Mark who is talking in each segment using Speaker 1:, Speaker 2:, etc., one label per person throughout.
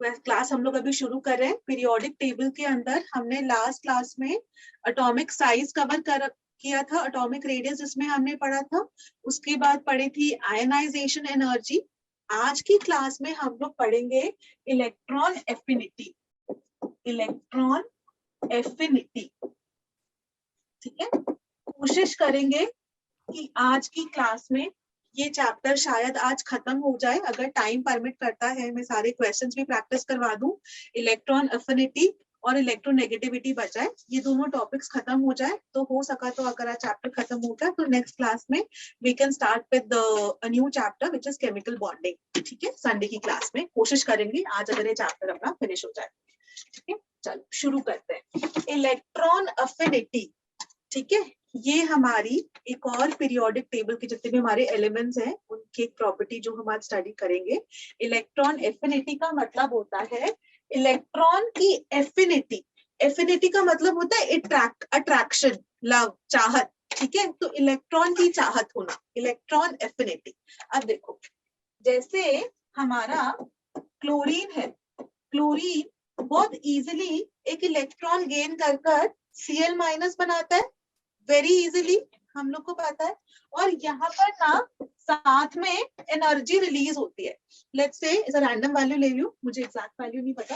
Speaker 1: Class हम लोग अभी शुरू कर रहे हैं। पीरियोडिक टेबल के अंदर हमने लास्ट क्लास में एटॉमिक साइज कवर किया था, एटॉमिक रेडियस जिसमें हमने पढ़ा था। उसके बाद पढ़ी थी आयनाइजेशन एनर्जी। आज की क्लास में हम लोग पढ़ेंगे इलेक्ट्रॉन एफिनिटी। इलेक्ट्रॉन एफिनिटी, ठीक है। कोशिश करेंगे कि आज की क्लास में ये चैप्टर शायद आज खत्म हो जाए, अगर टाइम परमिट करता है मैं सारे क्वेश्चंस भी प्रैक्टिस करवा दूं। इलेक्ट्रॉन एफिनिटी और इलेक्ट्रोनेगेटिविटी बचाए, ये दोनों टॉपिक्स खत्म हो जाए तो हो सका तो अगर आज चैप्टर खत्म हो गया तो नेक्स्ट क्लास में we can start with a new chapter which is chemical bonding, ठीक है। संडे की क्लास में कोशिश करेंगे आज अगर ये चैप्टर अपना फिनिश हो जाए, ठीक है। चलो शुरू करते हैं। इलेक्ट्रॉन एफिनिटी, ठीक है, ये हमारी एक और पीरियोडिक टेबल के जितने भी हमारे एलिमेंट्स हैं उनकी एक प्रॉपर्टी जो हम आज स्टडी करेंगे। इलेक्ट्रॉन एफिनिटी का मतलब होता है इलेक्ट्रॉन की एफिनिटी। एफिनिटी का मतलब होता है अट्रैक्शन, लव, चाहत, ठीक है। तो इलेक्ट्रॉन की चाहत होना, इलेक्ट्रॉन एफिनिटी। अब देखो, जैसे हमारा क्लोरीन है, क्लोरीन बहुत इजीली एक इलेक्ट्रॉन गेन कर Cl माइनस बनाता है, वेरी इजीली, हम लोग को पता है। और यहाँ पर ना साथ में एनर्जी रिलीज होती है। लेट्स से इस रैंडम वैल्यू ले लूं, मुझे एग्जैक्ट वैल्यू नहीं पता,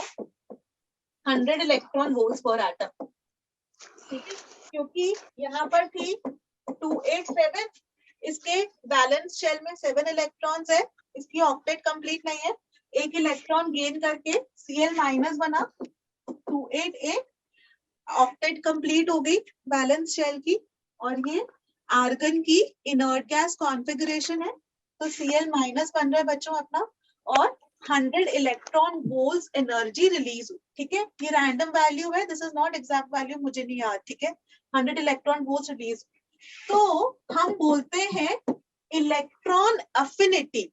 Speaker 1: 100 इलेक्ट्रॉन वोल्ट्स पर एटम, ठीक है। क्योंकि यहाँ पर थी 287, इसके बैलेंस शेल में 7 इलेक्ट्रॉन्स है, इसकी ऑक्टेट कंप्लीट नहीं है। एक इलेक्ट्रॉन गेन करके Cl माइनस बना 288, ऑक्टेट कंप्लीट हो गई बैलेंस शेल की। और ये आर्गन की इनर्ट गैस कॉन्फ़िगरेशन है, तो Cl माइनस बन रहा है बच्चों अपना, और 100 इलेक्ट्रॉन वोल्ट्स एनर्जी रिलीज हुई, ठीक है। ये रैंडम वैल्यू है, this is not exact value, मुझे नहीं याद, ठीक है। 100 इलेक्ट्रॉन वोल्ट्स रिलीज, तो हम बोलते हैं इलेक्ट्रॉन अफिनिटी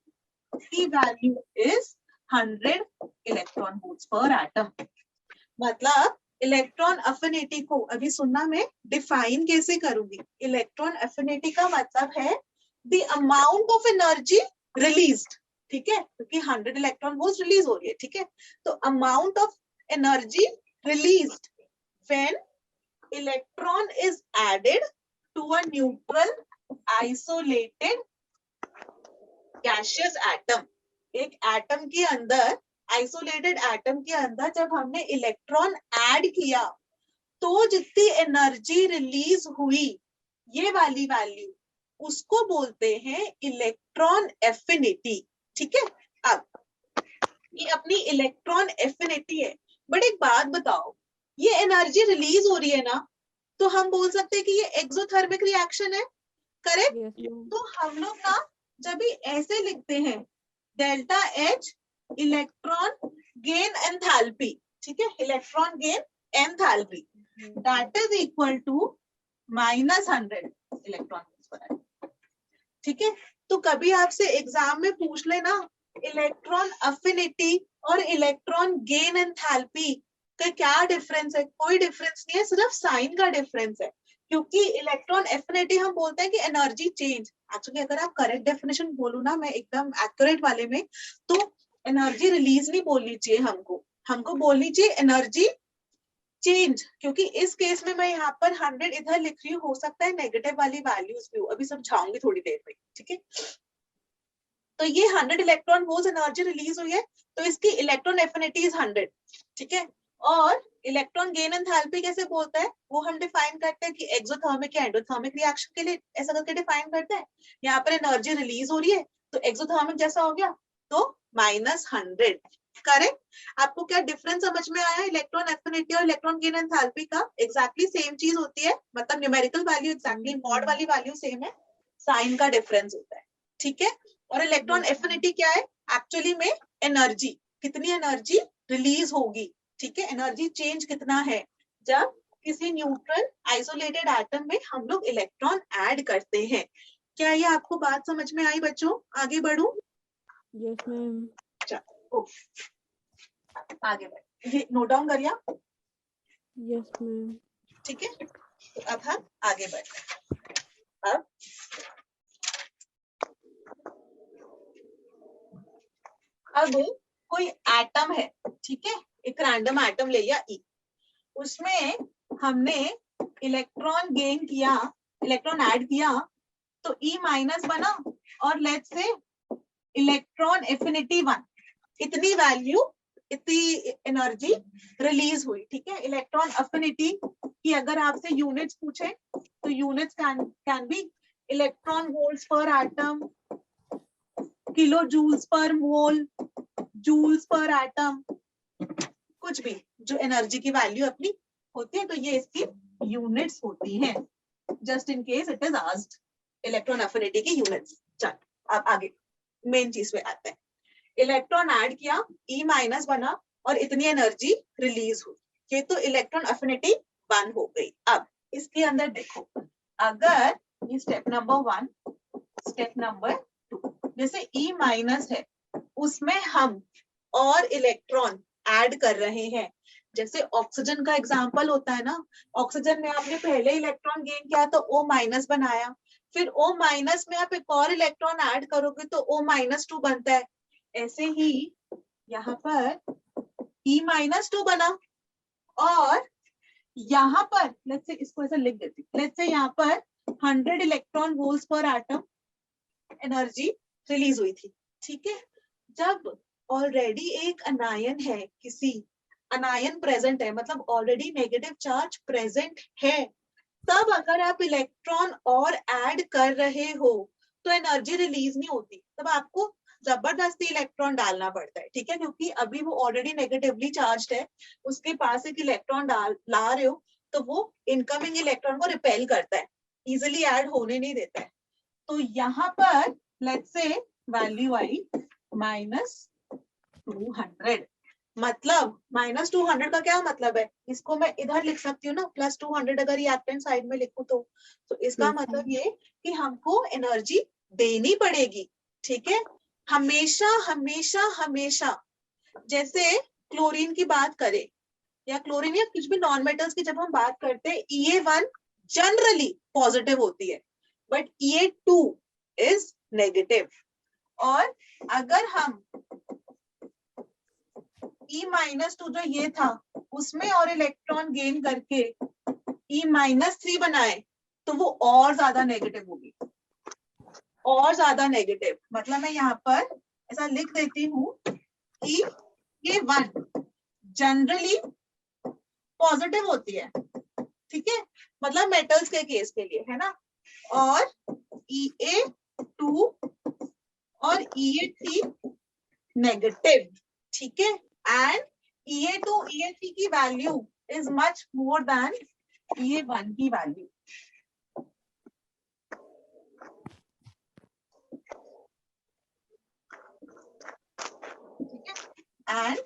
Speaker 1: की वैल्यू इज 100 इलेक्ट्रॉन वोल्ट्स पर एटम। मतलब इलेक्ट्रॉन अफिनिटी को अभी सुनना, मैं डिफाइन कैसे करूंगी। इलेक्ट्रॉन अफिनिटी का मतलब है the amount of energy released, ठीक है, क्योंकि 100 इलेक्ट्रॉन वोल्ट्स रिलीज हो रही है, ठीक है। तो amount of energy released when electron is added to a neutral isolated gaseous atom. एक एटम के अंदर, आइसोलेटेड एटम के अंदर जब हमने इलेक्ट्रॉन ऐड किया तो जितनी एनर्जी रिलीज हुई, ये वाली वैल्यू, उसको बोलते हैं इलेक्ट्रॉन एफिनिटी, ठीक है। अब ये अपनी इलेक्ट्रॉन एफिनिटी है, बट एक बात बताओ, ये एनर्जी रिलीज हो रही है ना, तो हम बोल सकते हैं कि ये एक्सोथर्मिक रिएक्शन है, करेक्ट। तो हम लोग ना जब भी ऐसे लिखते हैं delta H electron gain enthalpy, ठीक है, electron gain enthalpy that is equal to -100 electron पर एटम, ठीक है। तो कभी आपसे एग्जाम में पूछ लेना इलेक्ट्रॉन अफिनिटी और इलेक्ट्रॉन गेन एंथैल्पी का क्या डिफरेंस है, कोई डिफरेंस नहीं है, सिर्फ साइन का डिफरेंस है। क्योंकि इलेक्ट्रॉन एफिनिटी हम बोलते हैं कि एनर्जी चेंज, एक्चुअली अगर आप करेक्ट डेफिनेशन बोलूं ना मैं एकदम एक्यूरेट वाले में, तो एनर्जी रिलीज नहीं बोलनी चाहिए हमको, हमको बोलनी चाहिए एनर्जी चेंज। क्योंकि इस केस में मैं यहाँ पर 100 इधर लिख रही हूँ, हो सकता है नेगेटिव वाली वैल्यूज भी हो, अभी समझाऊंगी थोड़ी देर में, ठीक है। तो ये 100 इलेक्ट्रॉन वोल्ट्स एनर्जी रिलीज हुई है, तो इसकी इलेक्ट्रॉन एफिनिटी इज 100, ठीक है। और इलेक्ट्रॉन गेन एंथैल्पी कैसे बोलता है, वो हम डिफाइन करते हैं कि एक्सोथर्मिक या एंडोथर्मिक रिएक्शन के लिए ऐसा करके डिफाइन करते हैं। यहाँ पर एनर्जी रिलीज हो रही है तो एक्सोथर्मिक जैसा हो गया, तो -100, करेक्ट। आपको क्या डिफरेंस समझ में आया इलेक्ट्रॉन एफिनिटी और इलेक्ट्रॉन गेन एंथैल्पी का? एग्जैक्टली सेम चीज होती है, मतलब न्यूमेरिकल वैल्यू एग्जैक्टली मॉड वाली वैल्यू सेम है, साइन का डिफरेंस होता है, ठीक है। और इलेक्ट्रॉन एफिनिटी क्या है, एक्चुअली में एनर्जी, कितनी एनर्जी रिलीज होगी, ठीक है, एनर्जी चेंज कितना है जब किसी न्यूट्रल आइसोलेटेड एटम में हम लोग इलेक्ट्रॉन ऐड करते हैं। क्या ये आपको बात समझ में आई बच्चों? आगे बढ़ूं?
Speaker 2: Yes ma'am.
Speaker 1: चलो आगे बढ़, ये नोट डाउन कर लिया?
Speaker 2: Yes ma'am.
Speaker 1: ठीक है, तो अब हम आगे बढ़ते हैं। अब कोई एटम है, ठीक है, एक रैंडम एटम ले लिया ई, उसमें हमने इलेक्ट्रॉन गेन किया, इलेक्ट्रॉन ऐड किया, तो ई माइनस बना, और लेट्स से इलेक्ट्रॉन एफिनिटी 1, इतनी वैल्यू, इतनी एनर्जी रिलीज हुई। ठीक है, इलेक्ट्रॉन एफिनिटी की अगर आपसे यूनिट्स पूछे तो units can be electron volts पर एटम, किलो जूल्स पर मोल, जूल्स पर एटम, कुछ भी जो एनर्जी की वैल्यू अपनी होती है, तो ये इसकी यूनिट्स होती हैं, just in case it is asked electron affinity की यूनिट्स। चल अब आगे मेन चीज पे आते हैं। इलेक्ट्रॉन ऐड किया, ई माइनस बना, और इतनी एनर्जी रिलीज हुई, ये तो इलेक्ट्रॉन एफिनिटी 1 हो गई। अब इसके अंदर देखो, अगर ये स्टेप नंबर 1, स्टेप नंबर 2, जैसे ई माइनस है उसमें हम और इलेक्ट्रॉन ऐड कर रहे हैं, जैसे ऑक्सीजन का एग्जांपल होता है ना, ऑक्सीजन में आपने पहले इलेक्ट्रॉन गेन किया तो O माइनस बनाया, फिर O माइनस में आप एक और इलेक्ट्रॉन ऐड करोगे तो O माइनस 2 बनता है। ऐसे ही यहाँ पर E माइनस 2 बना, और यहाँ पर लेट्स से इसको ऐसा लिख देती, लेट्स से यहाँ पर 100 इलेक्ट्रॉन वोल्ट्स पर एटम एनर्जी रिलीज हुई थी। ठीक है, जब ऑलरेडी एक अनायन है, किसी अनायन प्रेजेंट है, मतलब ऑलरेडी नेगेटिव चार्ज प्रेजेंट है, तब अगर आप इलेक्ट्रॉन और ऐड कर रहे हो तो एनर्जी रिलीज नहीं होती, तब आपको जबरदस्ती इलेक्ट्रॉन डालना पड़ता है। ठीक है, क्योंकि अभी वो ऑलरेडी नेगेटिवली चार्ज्ड है, उसके पास एक इलेक्ट्रॉन ला रहे हो तो वो इनकमिंग इलेक्ट्रॉन को रिपेल करता है, इजिली ऐड होने नहीं देता है। तो यहाँ पर लेट्स से वैल्यू आई -200, मतलब -200 का क्या मतलब है, इसको मैं इधर लिख सकती हूँ ना, +200 अगर ये लेफ्ट हैंड साइड में लिखूं तो इसका मतलब ये कि हमको एनर्जी देनी पड़ेगी। ठीक है, हमेशा हमेशा हमेशा, जैसे क्लोरीन की बात करें या क्लोरीन या कुछ भी नॉन मेटल्स की जब हम बात करते हैं, EA1 जनरली पॉजिटिव होती है, बट EA2 इज नेगेटिव। और अगर हम E-2 जो ये था उसमें और इलेक्ट्रॉन गेन करके E-3 बनाए तो वो और ज्यादा नेगेटिव होगी, और ज्यादा नेगेटिव। मतलब मैं यहाँ पर ऐसा लिख देती हूँ कि ये 1 जनरली पॉजिटिव होती है। ठीक है, मतलब मेटल्स के केस के लिए है ना, और EA2 और EA3 नेगेटिव। ठीक है, एंड EA2 EA3 की value is much more than EA1 की वैल्यू। ठीक है, and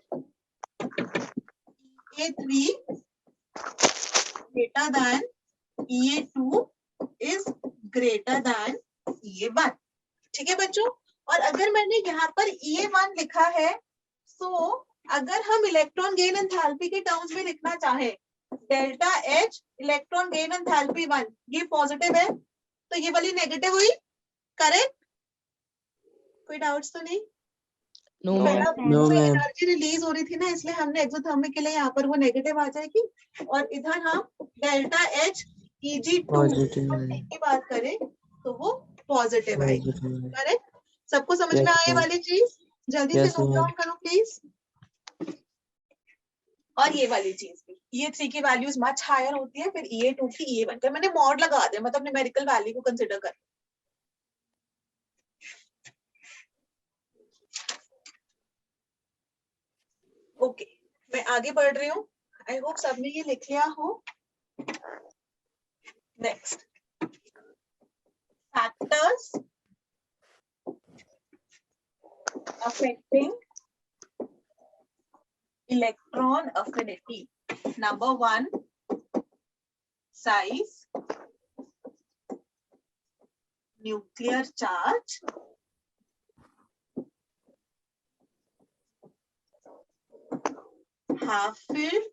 Speaker 1: EA3 greater than EA2 is greater than EA1। ठीक है बच्चों, और अगर मैंने यहाँ पर EA1 लिखा है, तो अगर हम इलेक्ट्रॉन गेन एंथैल्पी के टर्म्स में लिखना चाहे, delta H electron gain enthalpy 1, ये पॉजिटिव है तो ये वाली नेगेटिव हुई, करेक्ट? कोई डाउट्स तो नहीं?
Speaker 3: No ma'am.
Speaker 1: एनर्जी रिलीज हो रही थी ना, इसलिए हमने एक्सोथर्मिक के लिए यहाँ पर वो नेगेटिव आ जाएगी, और इधर हम डेल्टा H Eg2 की बात करें तो वो पॉजिटिव आएगी। करेक्ट? सबको समझ में आए वाली चीज? जल्दी से नोट डाउन करो प्लीज। और ये वाली चीज भी, EA3 की वैल्यूज मच हायर होती है, फिर EA2 की EA1 पर मैंने मॉड लगा दिया, मतलब न्यूमेरिकल वैल्यू को कंसिडर कर। ओके, मैं आगे बढ़ रही हूँ, आई होप सबने ये लिख लिया हो। Next, factors affecting electron affinity. Number 1, size, nuclear charge, half-filled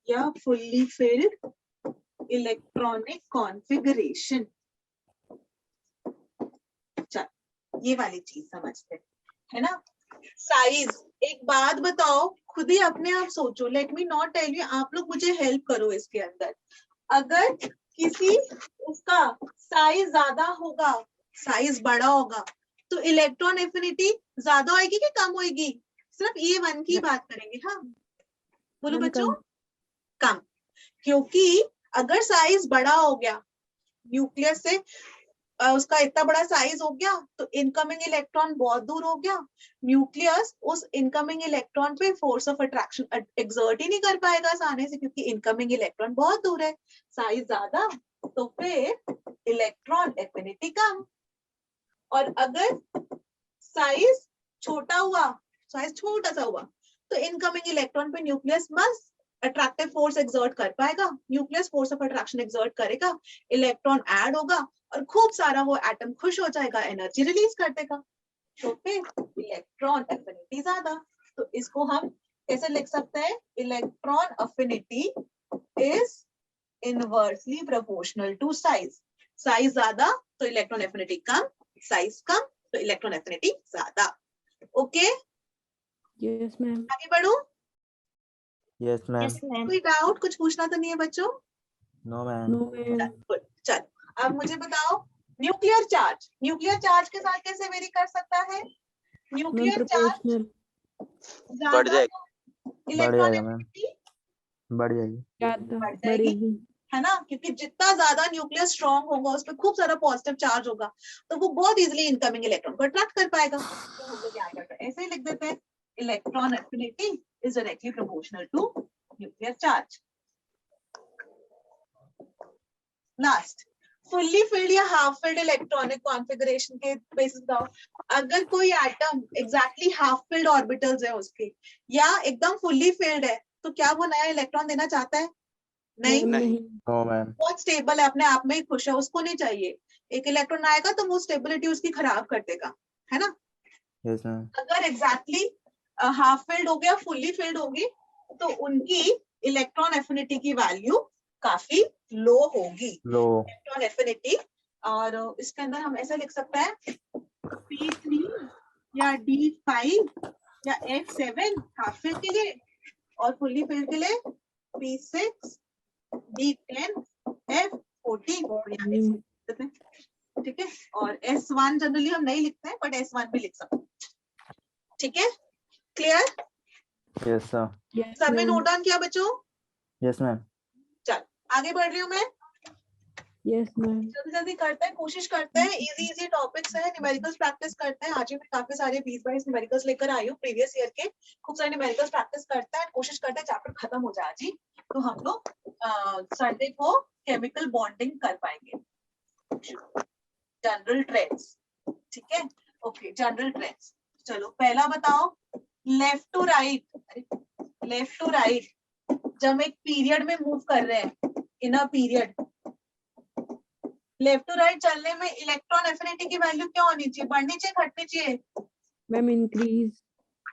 Speaker 1: या fully filled electronic configuration। चल, ये वाली चीज समझते हैं। है ना। साइज, एक बात बताओ, खुद ही अपने आप सोचो, let me not tell you, आप लोग मुझे हेल्प करो इसके अंदर। अगर किसी उसका साइज ज्यादा होगा, साइज बड़ा होगा, तो इलेक्ट्रॉन एफिनिटी ज्यादा होगी कि कम होगी? सिर्फ ये वन की बात करेंगे। हाँ बोलो
Speaker 2: मैम
Speaker 1: बच्चों।
Speaker 2: कम।
Speaker 1: कम, क्योंकि अगर साइज बड़ा हो गया, न्यूक्लियस से उसका इतना बड़ा साइज हो गया, तो इनकमिंग इलेक्ट्रॉन बहुत दूर हो गया, न्यूक्लियस उस इनकमिंग इलेक्ट्रॉन पे फोर्स ऑफ अट्रैक्शन एक्सर्ट ही नहीं कर पाएगा आसानी से, क्योंकि इनकमिंग इलेक्ट्रॉन बहुत दूर है। साइज ज्यादा तो फिर इलेक्ट्रॉन एफिनिटी कम, और अगर साइज छोटा हुआ, साइज छोटा सा हुआ, तो इनकमिंग इलेक्ट्रॉन पे न्यूक्लियस मस्त अट्रैक्टिव फोर्स एक्सर्ट कर पाएगा, nucleus force of attraction exert करेगा, इलेक्ट्रॉन ऐड होगा और खूब सारा वो एटम खुश हो जाएगा, एनर्जी रिलीज कर देगा, तो फिर इलेक्ट्रॉन एफिनिटी ज्यादा। तो इसको हम कैसे लिख सकते हैं? Electron affinity is inversely proportional to size. Size ज्यादा तो इलेक्ट्रॉन एफिनिटी कम, साइज कम तो इलेक्ट्रॉन एफिनिटी ज्यादा। Okay,
Speaker 2: yes ma'am.
Speaker 1: आगे बढ़ो।
Speaker 4: Yes ma'am.
Speaker 1: कोई डाउट, कुछ पूछना तो नहीं है बच्चों?
Speaker 4: No ma'am.
Speaker 2: No ma'am.
Speaker 1: Good, चलो अब मुझे बताओ, न्यूक्लियर चार्ज, न्यूक्लियर चार्ज के साथ कैसे वेरी कर सकता है?
Speaker 2: Ma'am
Speaker 1: nuclear charge
Speaker 2: proportional.
Speaker 3: बढ़ जाएगा।
Speaker 4: बढ़
Speaker 1: इलेक्ट्रॉन
Speaker 4: जाएगा मैम,
Speaker 1: एफिनिटी
Speaker 4: बढ़ जाएगी।
Speaker 2: ज्यादा
Speaker 1: बढ़ जाएगी,
Speaker 2: बढ़ेगी।
Speaker 1: है ना, क्योंकि जितना ज्यादा न्यूक्लियस स्ट्रॉन्ग होगा, उस पर खूब सारा पॉजिटिव चार्ज होगा, तो वो बहुत इजीली इनकमिंग इलेक्ट्रॉन को अट्रैक्ट कर पाएगा। तो हम लोग क्या करते हैं, ऐसे ही लिख देते हैं, electron affinity is directly proportional to nuclear charge. Last, fully filled या हाफ फिल्ड इलेक्ट्रॉनिक कॉन्फ़िगरेशन के बेसिस बताओ। अगर कोई atom exactly half filled orbitals है उसके, या एकदम फुल्ली फिल्ड है, तो क्या वो नया इलेक्ट्रॉन देना चाहता है? नहीं,
Speaker 2: मैम नहीं।
Speaker 4: No ma'am.
Speaker 1: बहुत स्टेबल है, अपने आप में ही खुश है, उसको नहीं चाहिए। एक इलेक्ट्रॉन आएगा तो वो स्टेबिलिटी उसकी खराब कर देगा, है ना।
Speaker 4: Yes ma'am.
Speaker 1: अगर एग्जैक्टली हाफ फिल्ड हो गया, फुल्ली फिल्ड होगी, तो उनकी इलेक्ट्रॉन एफिनिटी की वैल्यू काफी लो होगी,
Speaker 4: लो।
Speaker 1: Electron affinity. और इसके अंदर हम ऐसे लिख सकते हैं, P3 या D5 या F7 हाफ फिल्ड के लिए, और फुल्ली फिल्ड के लिए P6 D10 F14, ठीक है। और S1 जनरली हम नहीं लिखते हैं, बट S1 भी लिख सकते हैं, ठीक है। क्लियर?
Speaker 4: Yes sir.
Speaker 2: यस
Speaker 1: सब में
Speaker 2: मैम।
Speaker 1: नोट डाउन किया बच्चों?
Speaker 4: Yes ma'am.
Speaker 1: चल आगे बढ़ रही हूँ मैं,
Speaker 2: यस मैम।
Speaker 1: जल्दी जल्दी करते हैं, कोशिश करते हैं, इजी इजी टॉपिक्स है, न्यूमेरिकल्स प्रैक्टिस करते हैं। आज भी मैं काफी सारे 20-22 न्यूमेरिकल्स लेकर आई हूँ प्रीवियस ईयर के, खूब सारे न्यूमेरिकल्स प्रैक्टिस करते हैं, कोशिश करते हैं चैप्टर खत्म हो जाए आज ही, तो हम लोग संडे को केमिकल बॉन्डिंग कर पाएंगे। जनरल ट्रेंड्स, ठीक है, ओके, जनरल ट्रेंड्स। चलो पहला बताओ, left to right, left to right जब हम एक पीरियड में मूव कर रहे हैं, in a period, left to right चलने में इलेक्ट्रॉन एफिनिटी की वैल्यू क्या होनी चाहिए? बढ़नी चाहिए, घटनी चाहिए?
Speaker 2: Ma'am increase.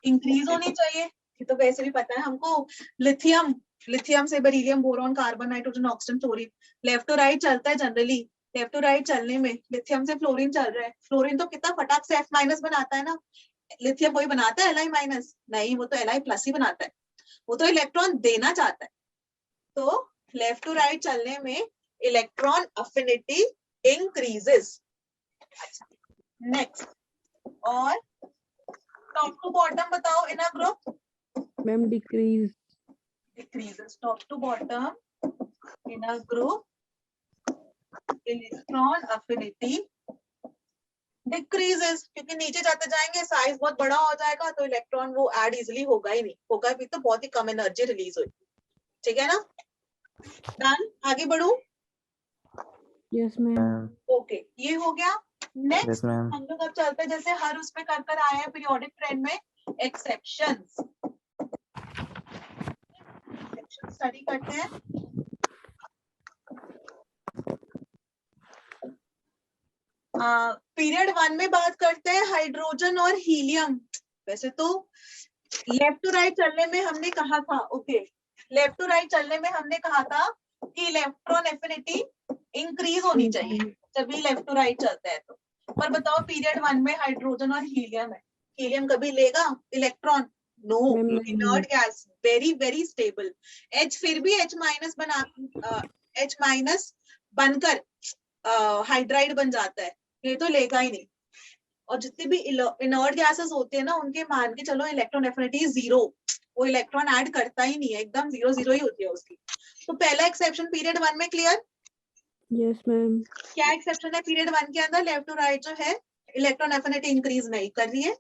Speaker 1: इंक्रीज होनी चाहिए, ये तो वैसे भी पता है हमको। लिथियम, लिथियम से beryllium, boron, carbon, nitrogen, oxygen, fluorine, left to right चलता है जनरली। लेफ्ट टू राइट चलने में लिथियम से फ्लोरीन चल रहा है, फ्लोरीन तो कितना फटाक से F- बनाता है ना, लिथियम कोई बनाता है Li-? नहीं, वो तो Li+ ही बनाता है, वो तो इलेक्ट्रॉन देना चाहता है। तो लेफ्ट टू राइट चलने में इलेक्ट्रॉन अफिनिटी इंक्रीजेस। नेक्स्ट, और टॉप टू बॉटम बताओ, in a group
Speaker 2: ma'am decrease.
Speaker 1: decreases, top to bottom in a group electron affinity decreases, क्योंकि नीचे जाते जाएंगे साइज बहुत बड़ा हो जाएगा, तो इलेक्ट्रॉन वो ऐड इजिली होगा ही नहीं, होगा भी तो बहुत ही कम एनर्जी रिलीज होगी, ठीक है ना। डन, आगे बढ़ू?
Speaker 2: Yes ma'am.
Speaker 1: ओके, ये हो गया। Next
Speaker 4: yes ma'am.
Speaker 1: हम लोग अब चलते हैं, जैसे हर उसमें कर कर आए हैं पीरियोडिक ट्रेंड में, एक्सेप्शंस, स्टडी करते हैं। पीरियड 1 में बात करते हैं हाइड्रोजन और हीलियम। वैसे तो लेफ्ट टू राइट चलने में हमने कहा था, ओके, लेफ्ट टू राइट चलने में हमने कहा था कि इलेक्ट्रॉन एफिनिटी इंक्रीज होनी चाहिए जब भी लेफ्ट टू राइट चलता है तो। पर बताओ पीरियड 1 में हाइड्रोजन और हीलियम है, हीलियम कभी लेगा इलेक्ट्रॉन? नो,
Speaker 2: मैम नहीं।
Speaker 1: Inert gas, very very stable. H फिर भी H माइनस H माइनस बनकर हाइड्राइड बन जाता है, ये तो लेगा ही नहीं। और जितने भी इनर्ट गैसेस होते हैं ना, उनके मान के चलो इलेक्ट्रॉन एफिनिटी 0, वो इलेक्ट्रॉन ऐड करता ही नहीं है, एकदम 0 0 ही होती है उसकी। तो पहला एक्सेप्शन पीरियड 1 में क्लियर।
Speaker 2: Yes ma'am.
Speaker 1: क्या एक्सेप्शन है पीरियड 1 के अंदर? लेफ्ट टू राइट जो है इलेक्ट्रॉन एफिनिटी इंक्रीज नहीं कर रही है।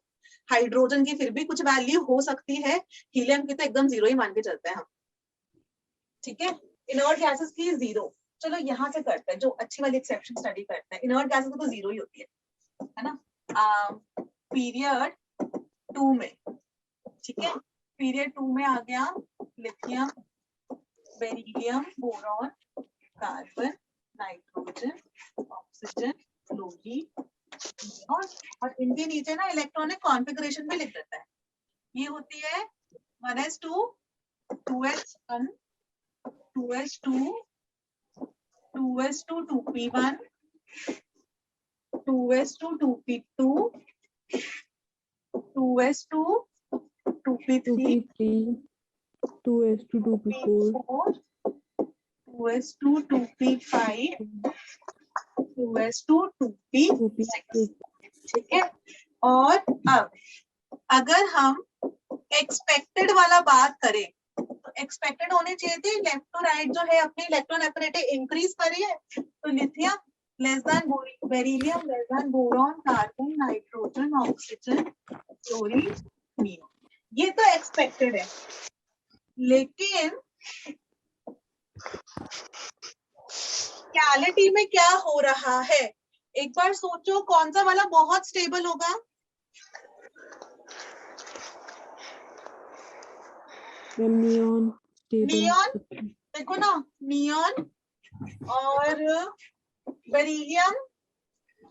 Speaker 1: हाइड्रोजन की फिर भी कुछ वैल्यू हो सकती है, हीलियम की तो एकदम 0 ही मान के चलते हैं हम। ठीक है, इनर्ट गैसेस की 0। चलो यहाँ से करते हैं, जो अच्छी वाली एक्सेप्शन स्टडी करते हैं। इनर्ट गैसेस की तो 0 ही होती है ना। पीरियड 2 में, ठीक है, पीरियड 2 में आ गया lithium, beryllium, boron, carbon, nitrogen, oxygen, chlorine, और इनके नीचे ना इलेक्ट्रॉनिक कॉन्फ़िगरेशन भी लिख देता है। ये होती है 1s2, 2s1, 2s2, 2s2, 2p1, 2s2, 2p2, 2s2, 2p3,
Speaker 2: 2p3, 2s2, 2p4,
Speaker 1: 2s2, 2p5, 2s2, 2p6।
Speaker 2: 2p6।
Speaker 1: ठीक है, और अब अगर हम एक्सपेक्टेड वाला बात करें तो एक्सपेक्टेड होने चाहिए थे लेफ्ट टू राइट जो है अपनी इलेक्ट्रॉन एफिनिटी इंक्रीज करी है। तो lithium less than beryllium, less than boron, carbon, nitrogen, oxygen, chlorine, neon, ये तो एक्सपेक्टेड है। लेकिन रियलिटी में क्या हो रहा है, एक बार सोचो, कौन सा वाला बहुत स्टेबल होगा?
Speaker 2: Ma'am neon stable.
Speaker 1: नियॉन, देखो ना, नियॉन और बेरिलियम,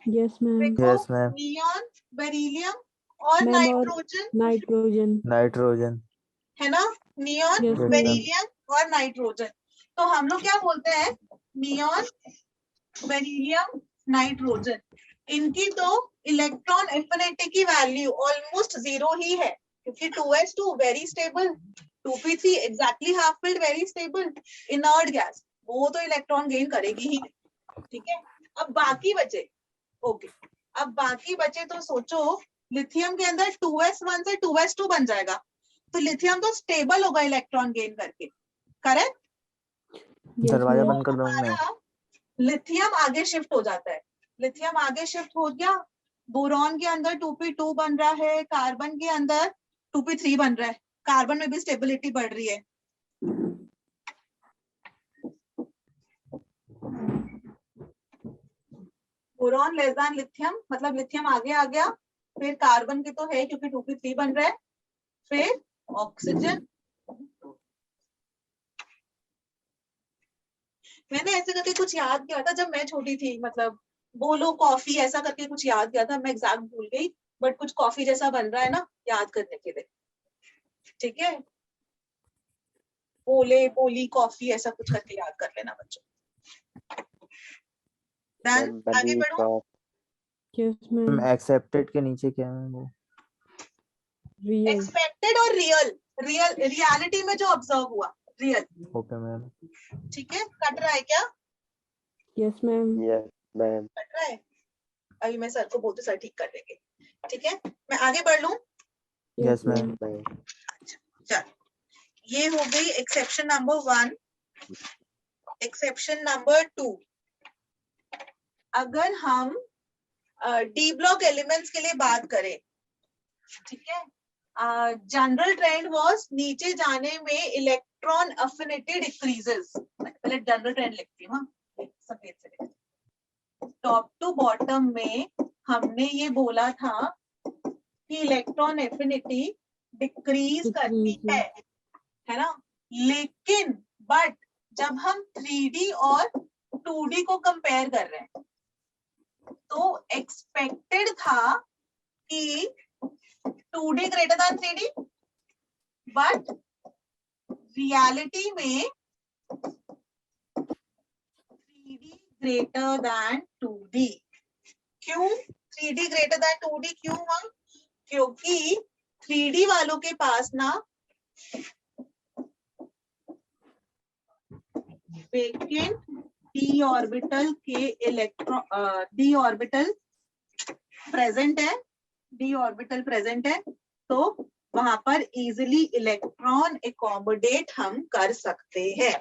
Speaker 2: यस मैम।
Speaker 1: देखो
Speaker 4: यस मैम।
Speaker 1: नियॉन, बेरिलियम और
Speaker 2: मैम और
Speaker 1: नाइट्रोजन,
Speaker 2: नाइट्रोजन।
Speaker 4: नाइट्रोजन।
Speaker 1: है ना, नियॉन,
Speaker 2: यस मैम।
Speaker 1: बेरिलियम और नाइट्रोजन। तो हम लोग क्या बोलते हैं, नियॉन, बेरिलियम, नाइट्रोजन, इनकी तो इलेक्ट्रॉन एफिनिटी की वैल्यू ऑलमोस्ट 0 ही है, क्योंकि 2s2 very stable, 2p3 exactly half field very stable, inert gas, वो तो इलेक्ट्रॉन गेन करेगी ही। ठीक है, अब बाकी बचे, ओके, अब बाकी बचे तो सोचो, लिथियम के अंदर 2s1 से 2s2 बन जाएगा, तो लिथियम तो स्टेबल होगा इलेक्ट्रॉन गेन करके, करेक्ट?
Speaker 2: यस
Speaker 4: दरवाजा
Speaker 2: मैम।
Speaker 4: बंद कर दूं मैं?
Speaker 1: हमारा लिथियम आगे शिफ्ट हो जाता है, लिथियम आगे शिफ्ट हो गया, बोरॉन के अंदर 2p2 बन रहा है, कार्बन के अंदर 2p3 बन रहा है, कार्बन में भी स्टेबिलिटी बढ़ रही है। बोरॉन लेस देन लिथियम, मतलब लिथियम आगे आ गया, फिर कार्बन के तो है क्योंकि 2p3 बन रहा है, फिर ऑक्सीजन। मैंने ऐसे करके कुछ याद किया था जब मैं छोटी थी, मतलब बोलो कॉफी ऐसा करके कुछ याद किया था, मैं एग्जैक्ट भूल गई, बट कुछ कॉफी जैसा बन रहा है ना, याद करने के लिए। ठीक है, बोले बोली कॉफी ऐसा कुछ करके याद कर लेना बच्चों। डन, आगे बढ़ो।
Speaker 2: Yes ma'am.
Speaker 4: एक्सेप्टेड के नीचे क्या है वो?
Speaker 2: रियल।
Speaker 1: एक्सपेक्टेड और रियल, रियलिटी में जो ऑब्जर्व हुआ, रियल।
Speaker 4: Okay ma'am.
Speaker 1: ठीक है, कट रहा है क्या?
Speaker 2: Yes ma'am.
Speaker 3: Yes ma'am.
Speaker 1: Cut रहा है, अभी मैं सर को बोलते सर ठीक कर देंगे। ठीक है, मैं आगे बढ़ लूं?
Speaker 4: Yes ma'am.
Speaker 1: चल, ये हो गई एक्सेप्शन नंबर 1। एक्सेप्शन नंबर 2, अगर हम डी ब्लॉक एलिमेंट्स के लिए बात करें, ठीक है, जनरल ट्रेंड वाज नीचे जाने में इलेक्ट्रॉन अफिनिटी डिक्रीजेस। पहले जनरल ट्रेंड लिखती हूँ, सफेद से, टॉप टू बॉटम में हमने ये बोला था कि इलेक्ट्रॉन एफिनिटी डिक्रीज करती है ना, लेकिन बट जब हम 3D और 2D को कंपेयर कर रहे हैं तो एक्सपेक्टेड था कि 2D greater than 3D, but reality में 3D ग्रेटर देन 2D। क्यों 3D ग्रेटर देन 2D क्यों हुआ? क्योंकि 3D वालों के पास ना वेकेंट d ऑर्बिटल के इलेक्ट्रॉन d ऑर्बिटल प्रेजेंट है, d ऑर्बिटल प्रेजेंट है, तो वहां पर इजिली इलेक्ट्रॉन एकोमोडेट हम कर सकते हैं।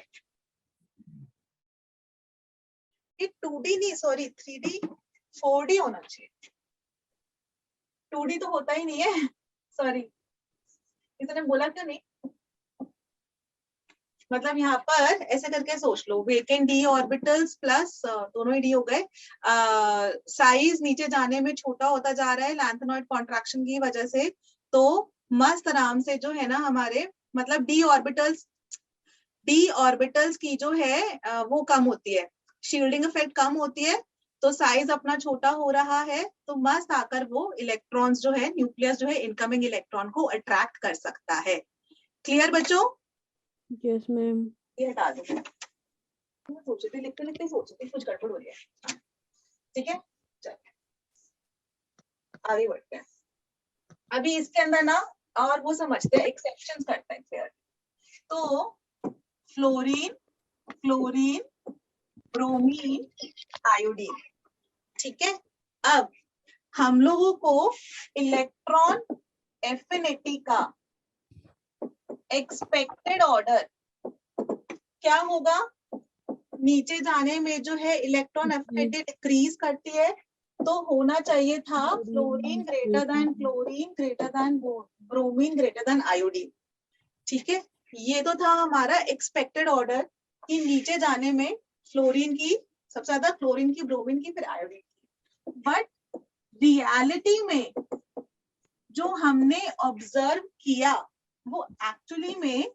Speaker 1: ये 2D नहीं, सॉरी 3D 4D होना चाहिए, 2D तो होता ही नहीं है, सॉरी किसी ने बोला क्यों नहीं। मतलब यहाँ पर ऐसे करके सोच लो, वेकेंट d ऑर्बिटल्स प्लस दोनों ही d हो गए, साइज नीचे जाने में छोटा होता जा रहा है लैंथेनॉइड कॉन्ट्रैक्शन की वजह से, तो मस्त आराम से जो है ना हमारे मतलब d ऑर्बिटल्स की जो है वो कम होती है, शील्डिंग इफेक्ट कम होती है, तो साइज अपना छोटा हो रहा है, तो मस्त आकर वो इलेक्ट्रॉन्स जो है, न्यूक्लियस जो है इनकमिंग इलेक्ट्रॉन को अट्रैक्ट कर सकता है। क्लियर बच्चों?
Speaker 2: Yes ma'am.
Speaker 1: ये हटा दो, मैं सोच रही थी लिखते लिखते सोच रही थी कुछ गड़बड़ हो रही है। ठीक है, चलिए आगे बढ़ते हैं। अभी इसके अंदर ना और वो समझते हैं, एक्सेप्शंस करते हैं क्लियर। तो फ्लोरीन, क्लोरीन, ब्रोमीन, आयोडीन, ठीक है। अब हम लोगों को इलेक्ट्रॉन एफिनिटी का एक्सपेक्टेड ऑर्डर क्या होगा? नीचे जाने में जो है इलेक्ट्रॉन एफिनिटी डिक्रीज करती है, तो होना चाहिए था fluorine greater than chlorine greater than bromine greater than iodine. ठीक है, ये तो था हमारा एक्सपेक्टेड ऑर्डर कि नीचे जाने में फ्लोरीन की सबसे ज्यादा, क्लोरीन की, ब्रोमीन की, फिर आयोडीन की। बट रियलिटी में जो हमने ऑब्जर्व किया वो एक्चुअली में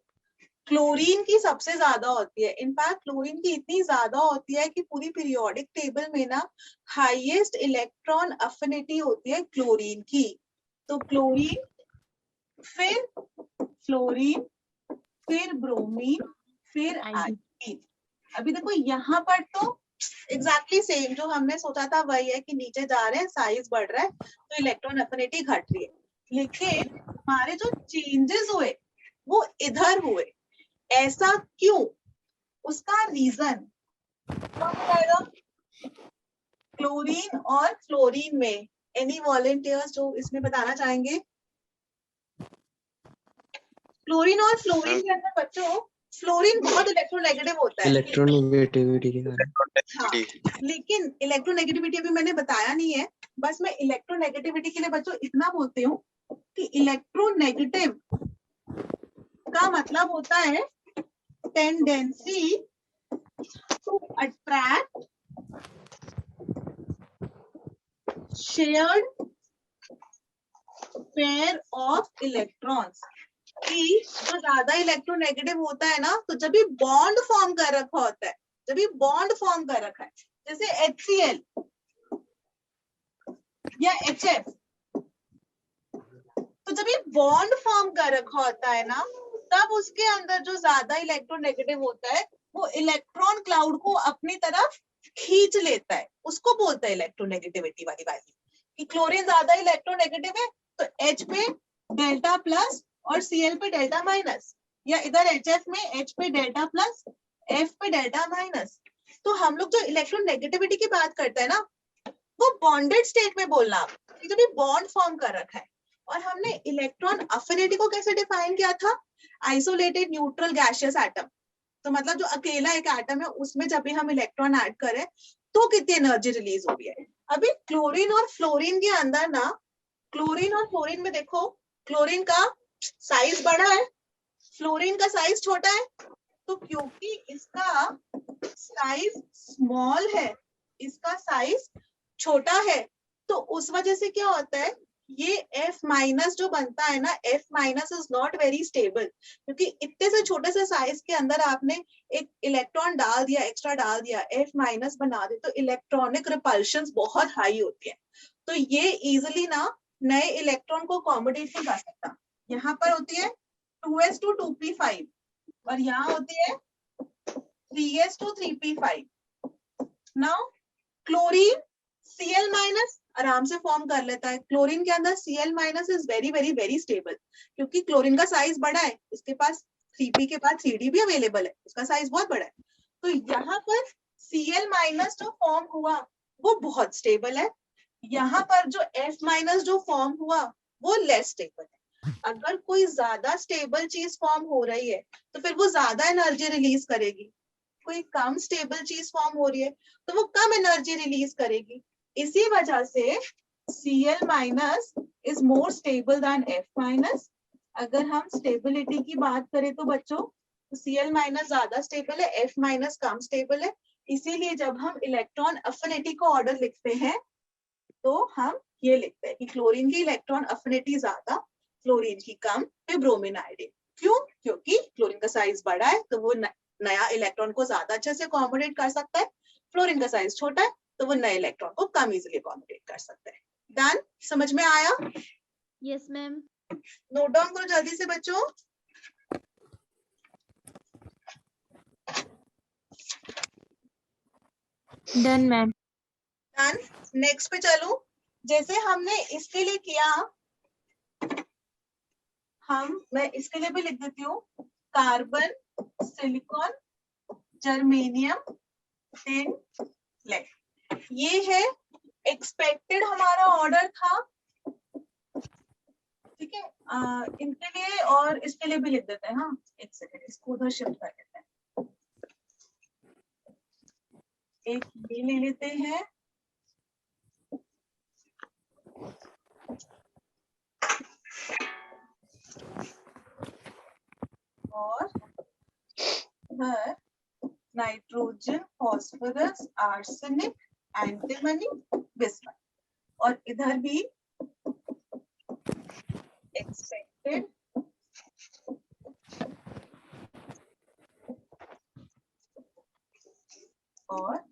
Speaker 1: क्लोरीन की सबसे ज्यादा होती है। इनफैक्ट क्लोरीन की इतनी ज्यादा होती है कि पूरी पीरियोडिक टेबल में ना हाईएस्ट इलेक्ट्रॉन अफिनिटी होती है क्लोरीन की। तो क्लोरीन, फिर फ्लोरीन, फिर ब्रोमीन, फिर आयोडीन। अभी देखो यहाँ पर तो एग्जैक्टली सेम जो हमने सोचा था वही है कि नीचे जा रहे हैं, साइज बढ़ रहा है, तो इलेक्ट्रॉन अफिनिटी घट रही है। लेकिन हमारे जो चेंजेस हुए वो इधर हुए, ऐसा क्यों? उसका रीजन क्या बताएगा? क्लोरीन और फ्लोरीन में एनी वॉलंटियर्स जो इसमें बताना चाहेंगे? क्लोरीन और फ्लोरीन के अंदर बच्चों फ्लोरीन बहुत इलेक्ट्रोनेगेटिव होता है।
Speaker 2: इलेक्ट्रोनेगेटिविटी के कारण।
Speaker 1: हाँ, लेकिन इलेक्ट्रोनेगेटिविटी अभी मैंने बताया नहीं है, बस मैं इलेक्ट्रोनेगेटिविटी के लिए बच्चों इतना बोलती हूँ कि इलेक्ट्रोनेगेटिव का मतलब होता है tendency to attract shared pair of electrons. कि जो ज्यादा इलेक्ट्रोनेगेटिव होता है ना, तो जब भी बॉन्ड फॉर्म कर रखा होता है, जब भी बॉन्ड फॉर्म कर रखा है, जैसे HCl या HF, तो जब ये बॉन्ड फॉर्म कर रखा होता है ना, तब उसके अंदर जो ज्यादा इलेक्ट्रोनेगेटिव होता है वो इलेक्ट्रॉन क्लाउड को अपनी तरफ खींच लेता है, उसको बोलता है इलेक्ट्रोनेगेटिविटी वाली वैल्यू। कि क्लोरीन ज्यादा इलेक्ट्रोनेगेटिव है तो H पे डेल्टा प्लस और Cl पे डेल्टा माइनस, या इधर HF में H पे डेल्टा प्लस, F पे डेल्टा माइनस। तो हम लोग जो इलेक्ट्रोनेगेटिविटी की बात करते हैं ना, वो बॉन्डेड स्टेट में बोलना, जब भी बॉन्ड फॉर्म कर रखा है। और हमने इलेक्ट्रॉन अफिनिटी को कैसे डिफाइन किया था? Isolated neutral gaseous atom. तो मतलब जो अकेला एक एटम है उसमें जब भी हम इलेक्ट्रॉन ऐड करें तो कितनी एनर्जी रिलीज हो रही है। अभी क्लोरीन और फ्लोरीन के अंदर ना, क्लोरीन और फ्लोरीन में देखो, क्लोरीन का साइज बड़ा है, फ्लोरीन का साइज छोटा है। तो क्योंकि इसका साइज स्मॉल है, इसका साइज छोटा है, तो उस वजह से क्या होता है, ये F माइनस जो बनता है ना, F minus is not very stable, क्योंकि इतने से छोटे से साइज के अंदर आपने एक इलेक्ट्रॉन डाल दिया, एक्स्ट्रा डाल दिया, F माइनस बना दे, तो इलेक्ट्रॉनिक रिपल्शन बहुत हाई होती है। तो ये इजिली ना नए इलेक्ट्रॉन को अकोमोडेट नहीं कर सकता। यहाँ पर होती है 2s to 2p5 और यहाँ होती है 3s to 3p5। Now chlorine Cl minus आराम से फॉर्म कर लेता है। क्लोरीन के अंदर Cl minus is very very very stable, क्योंकि क्लोरीन का साइज बड़ा है, इसके पास 3p के बाद 3d भी अवेलेबल है, उसका साइज बहुत बड़ा है। तो यहाँ पर Cl माइनस जो फॉर्म हुआ वो बहुत स्टेबल है, यहाँ पर जो F माइनस जो फॉर्म हुआ वो लेस स्टेबल है। अगर कोई ज्यादा स्टेबल चीज फॉर्म हो रही है तो फिर वो ज्यादा एनर्जी रिलीज करेगी, कोई कम स्टेबल चीज फॉर्म हो रही है तो वो कम एनर्जी रिलीज करेगी। इसी वजह से Cl minus is more stable then F minus. अगर हम स्टेबिलिटी की बात करें तो बच्चों तो Cl माइनस ज्यादा स्टेबल है, F माइनस कम स्टेबल है। इसीलिए जब हम इलेक्ट्रॉन अफिनिटी को ऑर्डर लिखते हैं तो हम ये लिखते हैं कि क्लोरीन की इलेक्ट्रॉन अफिनिटी ज्यादा, क्लोरीन की कम, फिर ब्रोमीन आयोडीन। क्यों? क्योंकि क्लोरीन का साइज बड़ा है तो वो नया इलेक्ट्रॉन को ज्यादा अच्छे से अकोमोडेट कर सकता है, फ्लोरीन का साइज छोटा है तो वो नए इलेक्ट्रॉन को कम इजीली अकोमोडेट कर सकता है। डन? समझ में आया?
Speaker 5: Yes ma'am.
Speaker 1: नोट डाउन करो जल्दी से बच्चों।
Speaker 5: Done ma'am.
Speaker 1: डन। नेक्स्ट पे चलूं। जैसे हमने इसके लिए किया, मैं इसके लिए भी लिख देती हूँ, carbon, silicon, germanium, tin, lead. ये है एक्सपेक्टेड हमारा ऑर्डर था, ठीक है। इनके लिए और इसके लिए भी लिख देते हैं। हाँ एक सेकेंड, इसको उधर शिफ्ट कर लेते हैं। एक ये ले लेते हैं और इधर nitrogen, phosphorus, arsenic, antimony, bismuth, और इधर भी एक्सपेक्टेड और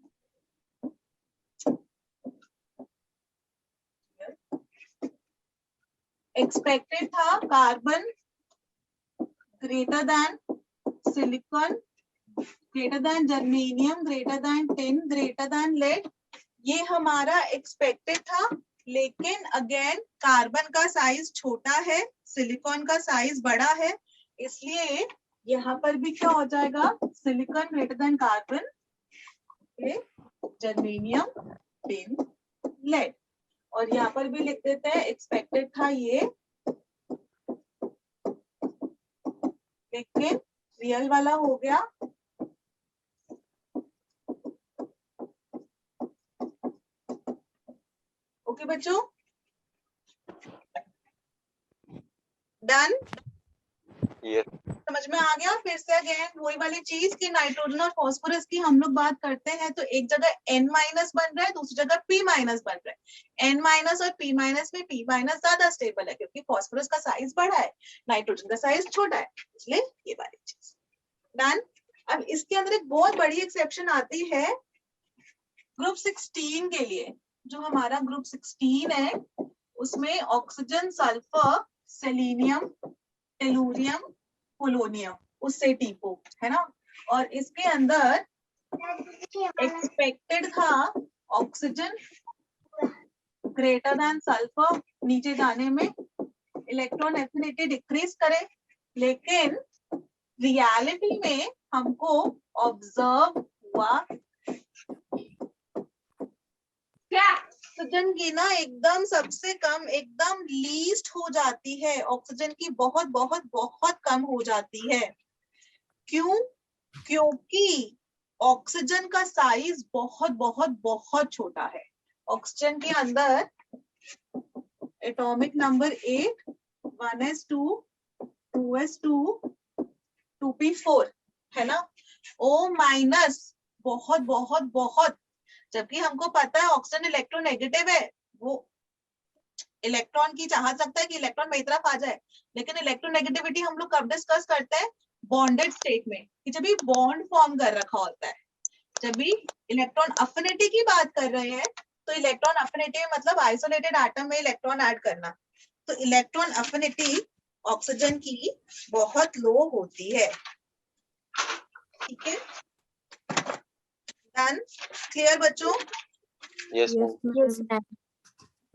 Speaker 1: एक्सपेक्टेड था carbon greater than silicon, greater than germanium, greater than tin, greater than lead. ये हमारा एक्सपेक्टेड था, लेकिन अगेन कार्बन का साइज छोटा है, सिलिकॉन का साइज बड़ा है, इसलिए यहाँ पर भी क्या हो जाएगा, silicon greater than carbon, germanium, tin, lead. और यहाँ पर भी लिख देते हैं एक्सपेक्टेड था ये, लेकिन रियल वाला हो गया। ओके बच्चों, डन?
Speaker 3: यस।
Speaker 1: समझ में आ गया? फिर से अगेन वही वाली चीज कि नाइट्रोजन और फास्फोरस की हम लोग बात करते हैं तो एक जगह N माइनस बन रहा है, दूसरी जगह P माइनस बन रहा है। N माइनस और P माइनस में P माइनस ज्यादा स्टेबल है, क्योंकि फास्फोरस का साइज बड़ा है, नाइट्रोजन का साइज छोटा है, इसलिए ये वाली चीज। डन? अब इसके अंदर एक बहुत बड़ी एक्सेप्शन आती है ग्रुप 16 के लिए। जो हमारा ग्रुप 16 है उसमें oxygen, sulphur, selenium, tellurium, polonium, उससे टीपो है ना। और इसके अंदर एक्सपेक्टेड था ऑक्सीजन ग्रेटर देन सल्फर नीचे जाने में इलेक्ट्रॉन एफिनिटी डिक्रीज करे, लेकिन रियलिटी में हमको ऑब्जर्व हुआ क्या ऑक्सीजन की ना एकदम सबसे कम, एकदम लीस्ट हो जाती है, ऑक्सीजन की बहुत बहुत बहुत कम हो जाती है। क्यों? क्योंकि ऑक्सीजन का साइज बहुत बहुत बहुत छोटा है। ऑक्सीजन के अंदर atomic number 8, 1s2, 2s2, 2p4 है ना। O माइनस बहुत बहुत बहुत, जबकि हमको पता है ऑक्सीजन इलेक्ट्रोनेगेटिव है, वो इलेक्ट्रॉन की चाह सकता है कि इलेक्ट्रॉन मेरी तरफ आ जाए, लेकिन इलेक्ट्रोनेगेटिविटी हम लोग कब डिस्कस करते हैं, बॉन्डेड स्टेट में, कि जब भी बॉन्ड फॉर्म कर रखा होता है। जब भी इलेक्ट्रॉन अफिनिटी की बात कर रहे हैं तो इलेक्ट्रॉन अफिनिटी मतलब आइसोलेटेड एटम में इलेक्ट्रॉन ऐड करना, तो इलेक्ट्रॉन अफिनिटी ऑक्सीजन की बहुत लो होती है। ठीक है, डन? क्लियर बच्चों?
Speaker 3: Yes
Speaker 2: Yes,
Speaker 3: ma'am.
Speaker 2: ma'am.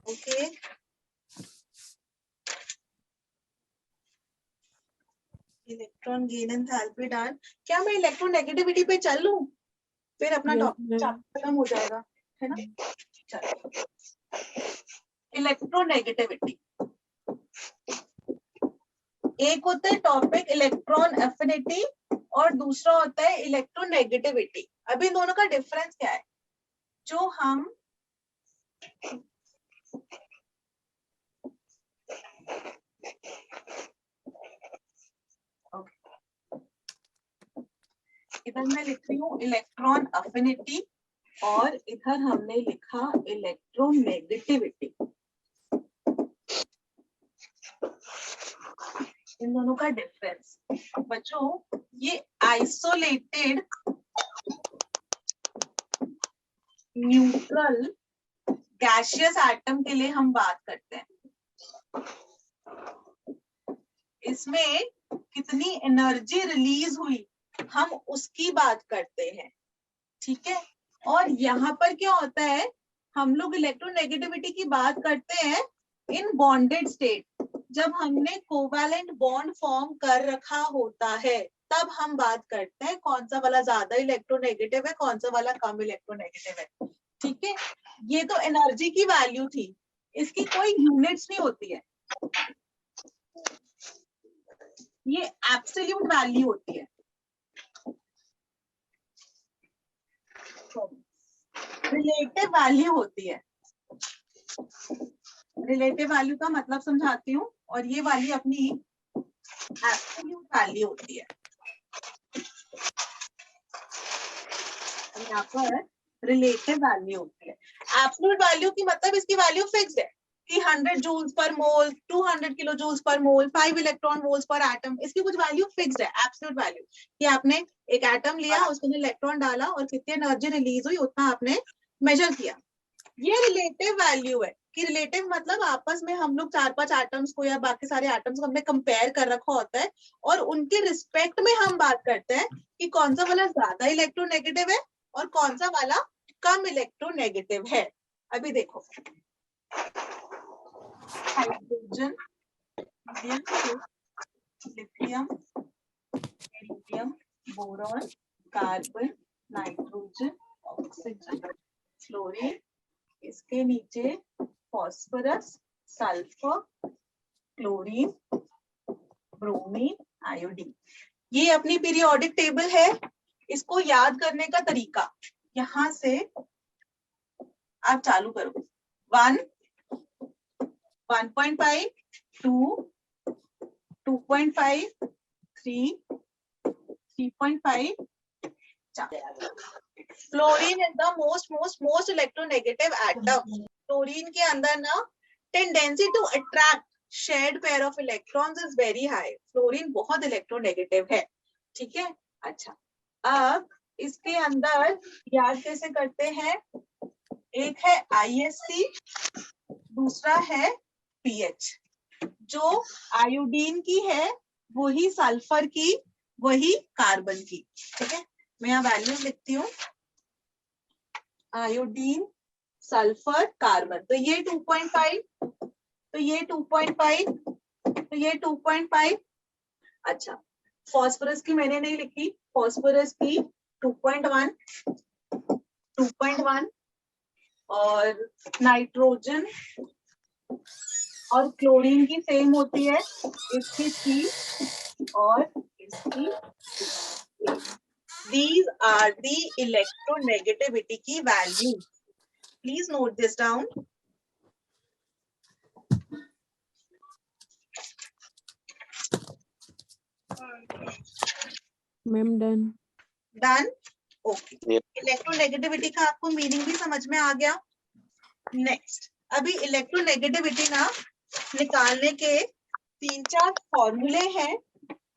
Speaker 1: Okay electron gain enthalpy done. क्या मैं इलेक्ट्रोनेगेटिविटी पे चल लूं, फिर अपना
Speaker 2: Yes,
Speaker 1: टॉपिक
Speaker 2: ma'am.
Speaker 1: खत्म हो जाएगा, है ना। चलो इलेक्ट्रोनेगेटिविटी, एक होता है टॉपिक इलेक्ट्रॉन एफिनिटी और दूसरा होता है इलेक्ट्रोनेगेटिविटी। अभी इन दोनों का डिफरेंस क्या है? जो हम इधर मैं लिख रही हूँ इलेक्ट्रॉन अफिनिटी और इधर हमने लिखा इलेक्ट्रोनेगेटिविटी। इन दोनों का डिफरेंस बच्चों, ये आइसोलेटेड न्यूट्रल गैसियस एटम के लिए हम बात करते हैं। इसमें कितनी एनर्जी रिलीज हुई हम उसकी बात करते हैं, ठीक है। और यहाँ पर क्या होता है, हम लोग इलेक्ट्रोनेगेटिविटी की बात करते हैं इन बॉन्डेड स्टेट, जब हमने कोवैलेंट बॉन्ड फॉर्म कर रखा होता है तब हम बात करते हैं कौन सा वाला ज्यादा इलेक्ट्रोनेगेटिव है, कौन सा वाला कम इलेक्ट्रोनेगेटिव है, ठीक है। ये तो एनर्जी की वैल्यू थी, इसकी कोई यूनिट्स नहीं होती है, ये एब्सोल्यूट वैल्यू होती है। रिलेटिव वैल्यू होती है। रिलेटिव वैल्यू का मतलब समझाती हूँ, और ये वाली अपनी एब्सोल्यूट वैल्यू होती है। यहाँ पर रिलेटिव वैल्यू होती है। एब्सोल्यूट वैल्यू की मतलब इसकी वैल्यू फिक्स है कि 100 जूल्स पर मोल, 200 किलो जूल्स पर मोल, 5 इलेक्ट्रॉन वोल्ट्स पर एटम, इसकी कुछ वैल्यू फिक्स्ड है। एब्सोल्यूट वैल्यू कि आपने एक एटम लिया, उसमें इलेक्ट्रॉन डाला और कितनी एनर्जी रिलीज हुई उतना आपने मेजर किया। ये रिलेटिव वैल्यू है कि रिलेटिव मतलब आपस में हम लोग 4-5 एटम्स को या बाकी सारे एटम्स को हमने कंपेयर कर रखा होता है और उनके रिस्पेक्ट में हम बात करते हैं कि कौन सा वाला ज्यादा इलेक्ट्रोनेगेटिव है और कौन सा वाला कम इलेक्ट्रोनेगेटिव है। अभी देखो hydrogen, lithium, beryllium, boron, carbon, nitrogen, oxygen, fluorine, इसके नीचे phosphorus, sulphur, chlorine, bromine, iodine. ये अपनी पीरियोडिक टेबल है। इसको याद करने का तरीका, यहां से आप चालू करो 1, 1.5, 2, 2.5, 3, 3.5। Fluorine is the most electronegative atom. Fluorine के अंदर ना tendency to attract shared pair of electrons is very high. Fluorine बहुत इलेक्ट्रोनेगेटिव है, ठीक है। अच्छा, अब इसके अंदर याद कैसे करते हैं, एक है आईएससी, दूसरा है पीएच। जो आयोडीन की है वही सल्फर की, वही कार्बन की, ठीक है। मैं यहाँ वैल्यूज लिखती हूँ, आयोडीन, सल्फर, कार्बन। तो ये 2.5, तो ये 2.5, तो ये 2.5। अच्छा, फॉस्फोरस की मैंने नहीं लिखी, फॉस्फोरस की 2.1, 2.1 और नाइट्रोजन और क्लोरीन की सेम होती है, इसकी 3 और इसकी 8। These are the electronegativity की values. Please note this down.
Speaker 2: Ma'am, done.
Speaker 1: Done? Okay.
Speaker 3: Yes.
Speaker 1: Electronegativity का आपको मीनिंग भी समझ में आ गया। नेक्स्ट, अभी इलेक्ट्रोनेगेटिविटी ना निकालने के 3-4 फॉर्मूले हैं,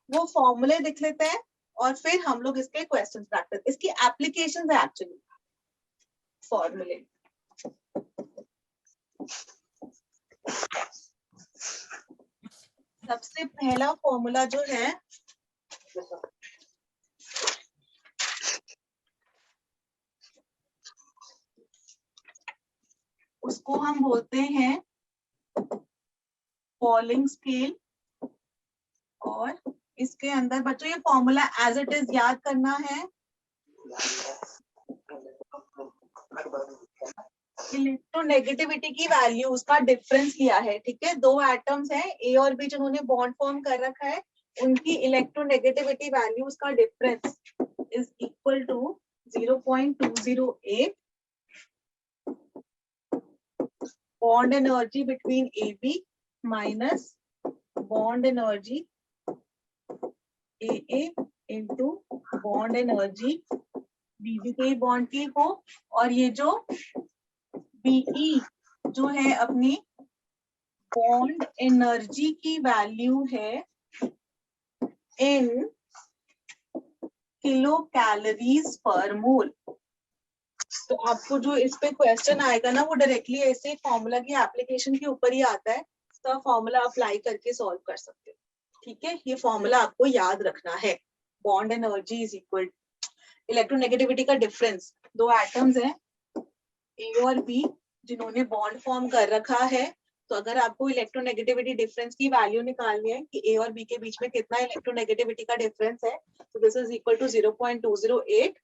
Speaker 1: वो फॉर्मूले लिख लेते हैं और फिर हम लोग इसके क्वेश्चंस प्रैक्टिस, इसकी एप्लीकेशंस है एक्चुअली फॉर्मूले। सबसे पहला फॉर्मूला जो है, उसको हम बोलते हैं पॉलिंग स्केल। और इसके अंदर बच्चों ये फॉर्मूला एज इट इज याद करना है। इलेक्ट्रोनेगेटिविटी की वैल्यू, उसका डिफरेंस लिया है, ठीक है। दो एटम्स हैं ए और बी जिन्होंने बॉन्ड फॉर्म कर रखा है, उनकी इलेक्ट्रोनेगेटिविटी वैल्यू, उसका difference is equal to 0.208 bond energy between A B minus bond energy A A into bond energy BB के बॉन्ड की हो। और ये जो बीई जो है अपनी बॉन्ड एनर्जी की वैल्यू है इन किलो कैलोरीज पर मोल। तो आपको जो इस पे क्वेश्चन आएगा ना, वो डायरेक्टली ऐसे फॉर्मूला की एप्लीकेशन के ऊपर ही आता है, तो आप फॉर्मूला अप्लाई करके सॉल्व कर सकते हो, ठीक है। ये फॉर्मूला आपको याद रखना है। Bond energy is equal electronegativity का डिफरेंस, दो एटम्स हैं ए और बी जिन्होंने बॉन्ड फॉर्म कर रखा है। तो अगर आपको इलेक्ट्रोनेगेटिविटी डिफरेंस की वैल्यू निकालनी है कि ए और बी के बीच में कितना इलेक्ट्रोनेगेटिविटी का डिफरेंस है, तो this is equal to 0.208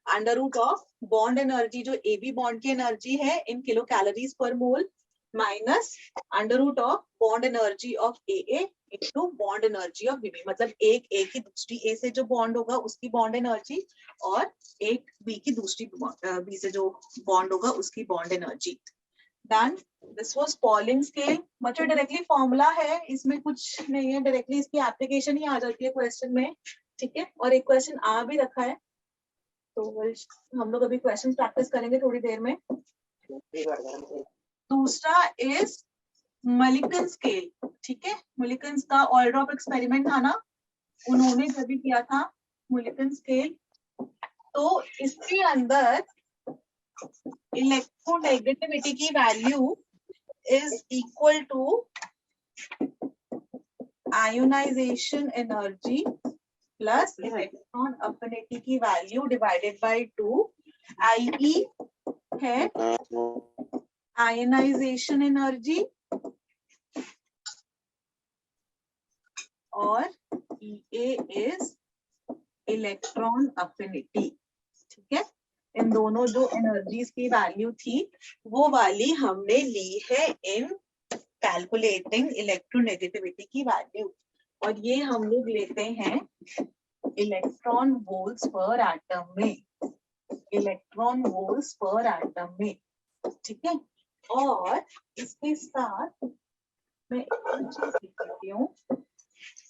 Speaker 1: under root of bond energy जो ए बी बॉन्ड की एनर्जी है in kilo calories per mole minus under root of bond energy of A into bond energy of BB. मतलब एक ए की दूसरी ए से जो bond होगा उसकी बॉन्ड एनर्जी, और एक बी की दूसरी बी से जो बॉन्ड होगा उसकी bond energy. Done. This was polling scale. बच्चों डायरेक्टली फॉर्मूला है, इसमें कुछ नहीं है, डायरेक्टली इसकी एप्लीकेशन ही आ जाती है क्वेश्चन में, ठीक है। और एक क्वेश्चन आ भी रखा है, तो हम लोग अभी क्वेश्चन प्रैक्टिस करेंगे थोड़ी देर में। दूसरा इज मलिकन स्केल, ठीक है। मलिकन का ऑयल ड्रॉप एक्सपेरिमेंट था ना, उन्होंने जब भी किया था मलिकन स्केल, तो इसके अंदर इलेक्ट्रोनेगेटिविटी की value is equal to ionization energy plus electron affinity की वैल्यू डिवाइडेड बाय 2। IE है आयोनाइजेशन एनर्जी और EA इज इलेक्ट्रॉन अफिनिटी, ठीक है। इन दोनों जो एनर्जीज की वैल्यू थी वो वाली हमने ली है इन कैलकुलेटिंग इलेक्ट्रोनेगेटिविटी की वैल्यू, और ये हम लोग लेते हैं इलेक्ट्रॉन वोल्ट्स पर एटम में, इलेक्ट्रॉन वोल्ट्स पर एटम में, ठीक है। और इसके साथ मैं एक चीज लिख देती हूँ,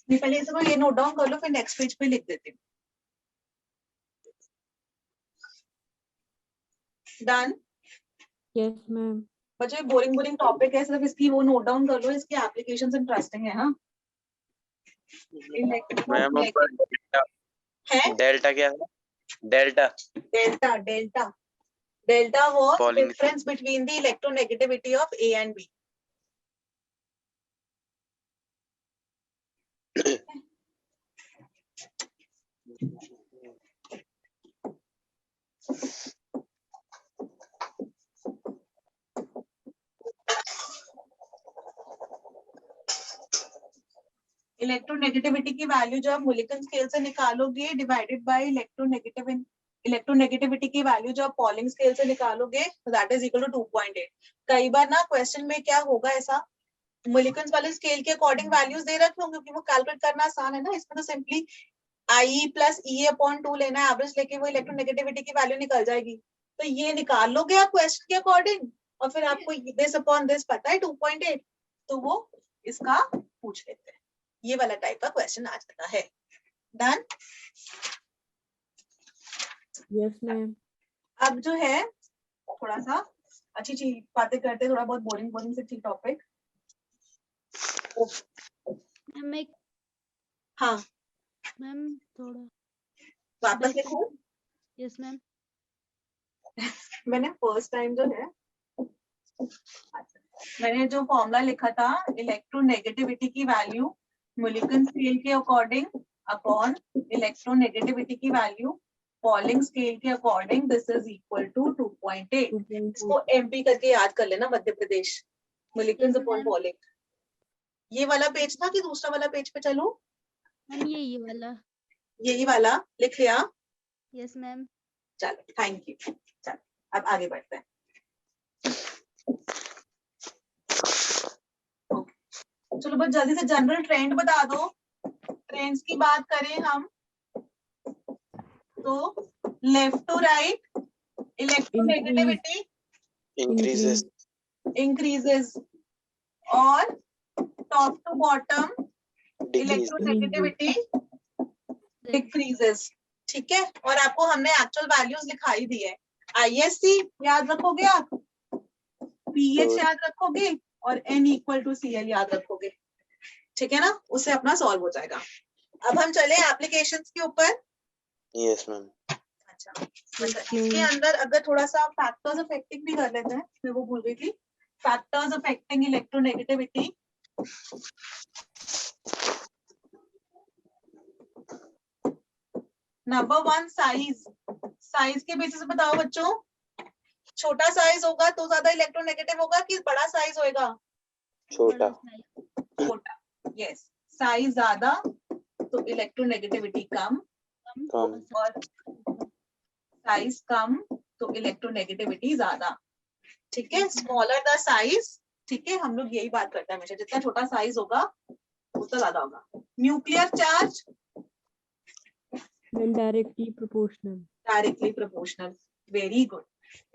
Speaker 1: पहले इसको ये नोट डाउन कर लो, फिर नेक्स्ट पेज पे लिख देती हूँ। डन।
Speaker 2: Yes ma'am.
Speaker 1: बच्चों बोरिंग टॉपिक है, सिर्फ इसकी वो नोट डाउन कर लो, इसकी एप्लीकेशंस इंटरेस्टिंग है। हाँ
Speaker 3: मैम
Speaker 1: है
Speaker 3: डेल्टा क्या है? Delta
Speaker 1: delta delta delta was
Speaker 3: Pauling
Speaker 1: difference between the electronegativity of A and B. Electronegativity की वैल्यू जो आप मुलिकन स्केल से निकालोगे डिवाइडेड बाय इलेक्ट्रोनेगेटिविटी की वैल्यू जो आप पॉलिंग स्केल से निकालोगे, दैट इज इक्वल टू 2.8। कई बार ना क्वेश्चन में क्या होगा, ऐसा मुलिकन वाले स्केल के अकॉर्डिंग वैल्यूज दे रखे होंगे, क्योंकि वो कैलकुलेट करना आसान है ना। इसमें तो simply IE plus EA upon 2 लेना है, एवरेज लेके वो इलेक्ट्रोनेगेटिविटी की वैल्यू निकल जाएगी। तो ये निकाल लोगे आप क्वेश्चन के अकॉर्डिंग, और फिर आपको दिस अपॉन दिस पता है 2.8, तो वो इसका पूछ लेते हैं। ये वाला टाइप का क्वेश्चन आ जाता है। डन।
Speaker 2: Yes ma'am.
Speaker 1: अब जो है थोड़ा सा अच्छी चीज बातें करते हैं, थोड़ा बहुत बोरिंग से ठीक टॉपिक।
Speaker 5: मैम एक
Speaker 1: हाँ
Speaker 5: मैम थोड़ा
Speaker 1: वापस लिखूं।
Speaker 5: Yes ma'am.
Speaker 1: मैंने फर्स्ट टाइम जो है मैंने जो फॉर्मूला लिखा था इलेक्ट्रोनेगेटिविटी की वैल्यू मुलिकन स्केल के अकॉर्डिंग अपॉन इलेक्ट्रोनेगेटिविटी की वैल्यू पॉलिंग स्केल के according this is equal to 2.8।
Speaker 2: 2.8
Speaker 1: इसको एमपी करके याद कर लेना, Madhya Pradesh, Mulliken's
Speaker 5: Yes,
Speaker 1: upon
Speaker 5: ma'am.
Speaker 1: Pauling. ये वाला पेज था कि दूसरा वाला पेज पे चलो?
Speaker 5: मैम ये वाला।
Speaker 1: यही वाला लिख लिया?
Speaker 5: Yes ma'am.
Speaker 1: चलो थैंक यू। चलो अब आगे बढ़ते हैं। चलो बस जल्दी से जनरल ट्रेंड बता दो। ट्रेंड्स की बात करें हम तो left to right electronegativity
Speaker 3: increases,
Speaker 1: increases और top to bottom
Speaker 3: decreases,
Speaker 1: electronegativity decreases. ठीक है, और आपको हमने एक्चुअल वैल्यूज दिखाई दी है। आईएससी याद रखोगे आप, पीएच
Speaker 3: Sure.
Speaker 1: याद रखोगे और N इक्वल टू CL याद रखोगे। ठीक है ना, उससे अपना सॉल्व हो जाएगा। अब हम चले एप्लीकेशंस के ऊपर।
Speaker 3: yes ma'am,
Speaker 1: अच्छा, इसके अंदर अगर थोड़ा सा फैक्टर्स अफेक्टिंग भी कर लेते हैं, मैं वो भूल गई थी। Factors affecting electronegativity. Number 1 size. Size के बेसिस पे बताओ बच्चों, छोटा साइज होगा तो ज्यादा इलेक्ट्रोनेगेटिव होगा कि बड़ा साइज होएगा?
Speaker 3: छोटा,
Speaker 1: छोटा। यस, साइज ज्यादा तो इलेक्ट्रोनेगेटिविटी कम,
Speaker 3: कम,
Speaker 1: और साइज कम तो इलेक्ट्रोनेगेटिविटी ज्यादा। ठीक है, स्मॉलर द साइज। ठीक है, हम लोग यही बात करते हैं हमेशा, जितना छोटा साइज होगा उतना ज्यादा होगा। Nuclear charge
Speaker 2: ma'am directly proportional.
Speaker 1: Directly proportional. Very good.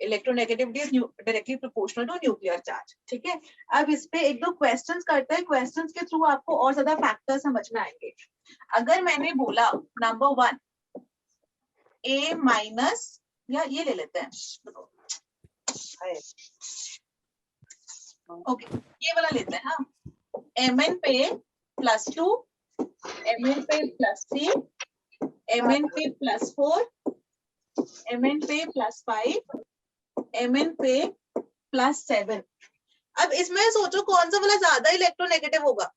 Speaker 1: Electronegativity is directly proportional to nuclear charge. ठीक है, अब इस पे एक दो क्वेश्चंस करते हैं, क्वेश्चंस के थ्रू आपको और ज्यादा फैक्टर समझ में आएंगे। अगर मैंने बोला नंबर 1 A माइनस, या ये ले लेते हैं, ओके ये वाला लेते हैं। हाँ, Mn पे +2, Mn पे +3, Mn पे +4, Mn पे +5, Mn पे +7। अब इसमें सोचो कौन सा वाला ज्यादा इलेक्ट्रोनेगेटिव होगा?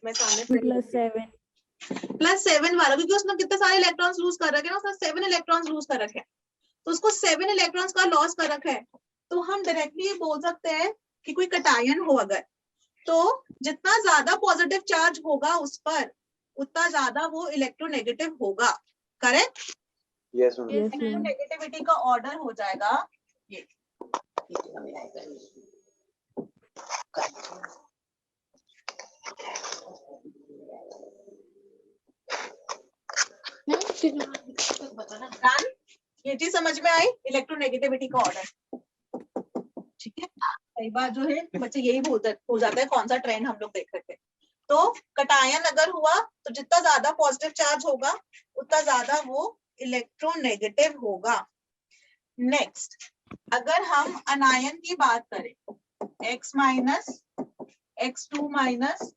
Speaker 1: मैं सामने
Speaker 2: +7
Speaker 1: +7 वाला, क्योंकि उसने कितने सारे इलेक्ट्रॉन्स लूज कर रखे हैं ना, उसने 7 इलेक्ट्रॉन्स लूज कर रखे हैं, तो उसको 7 इलेक्ट्रॉन्स का लॉस कर रखा है। तो हम डायरेक्टली ये बोल सकते हैं कि कोई कटायन हो अगर, तो जितना ज्यादा पॉजिटिव चार्ज होगा उस पर उतना ज्यादा वो इलेक्ट्रोनेगेटिव होगा। Correct?
Speaker 3: yes ma'am,
Speaker 2: Yes, ma'am.
Speaker 1: Negativity का ऑर्डर हो जाएगा ये। डन? ये चीज समझ में आई, इलेक्ट्रोनेगेटिविटी का ऑर्डर। ठीक है, कई बार जो है बच्चे यही हो जाता है कौन सा ट्रेंड हम लोग देख रहे थे। तो कटायन अगर हुआ तो जितना ज्यादा पॉजिटिव चार्ज होगा उतना ज्यादा वो इलेक्ट्रोनेगेटिव होगा। नेक्स्ट, अगर हम अनायन की बात करें, X minus, X2 minus,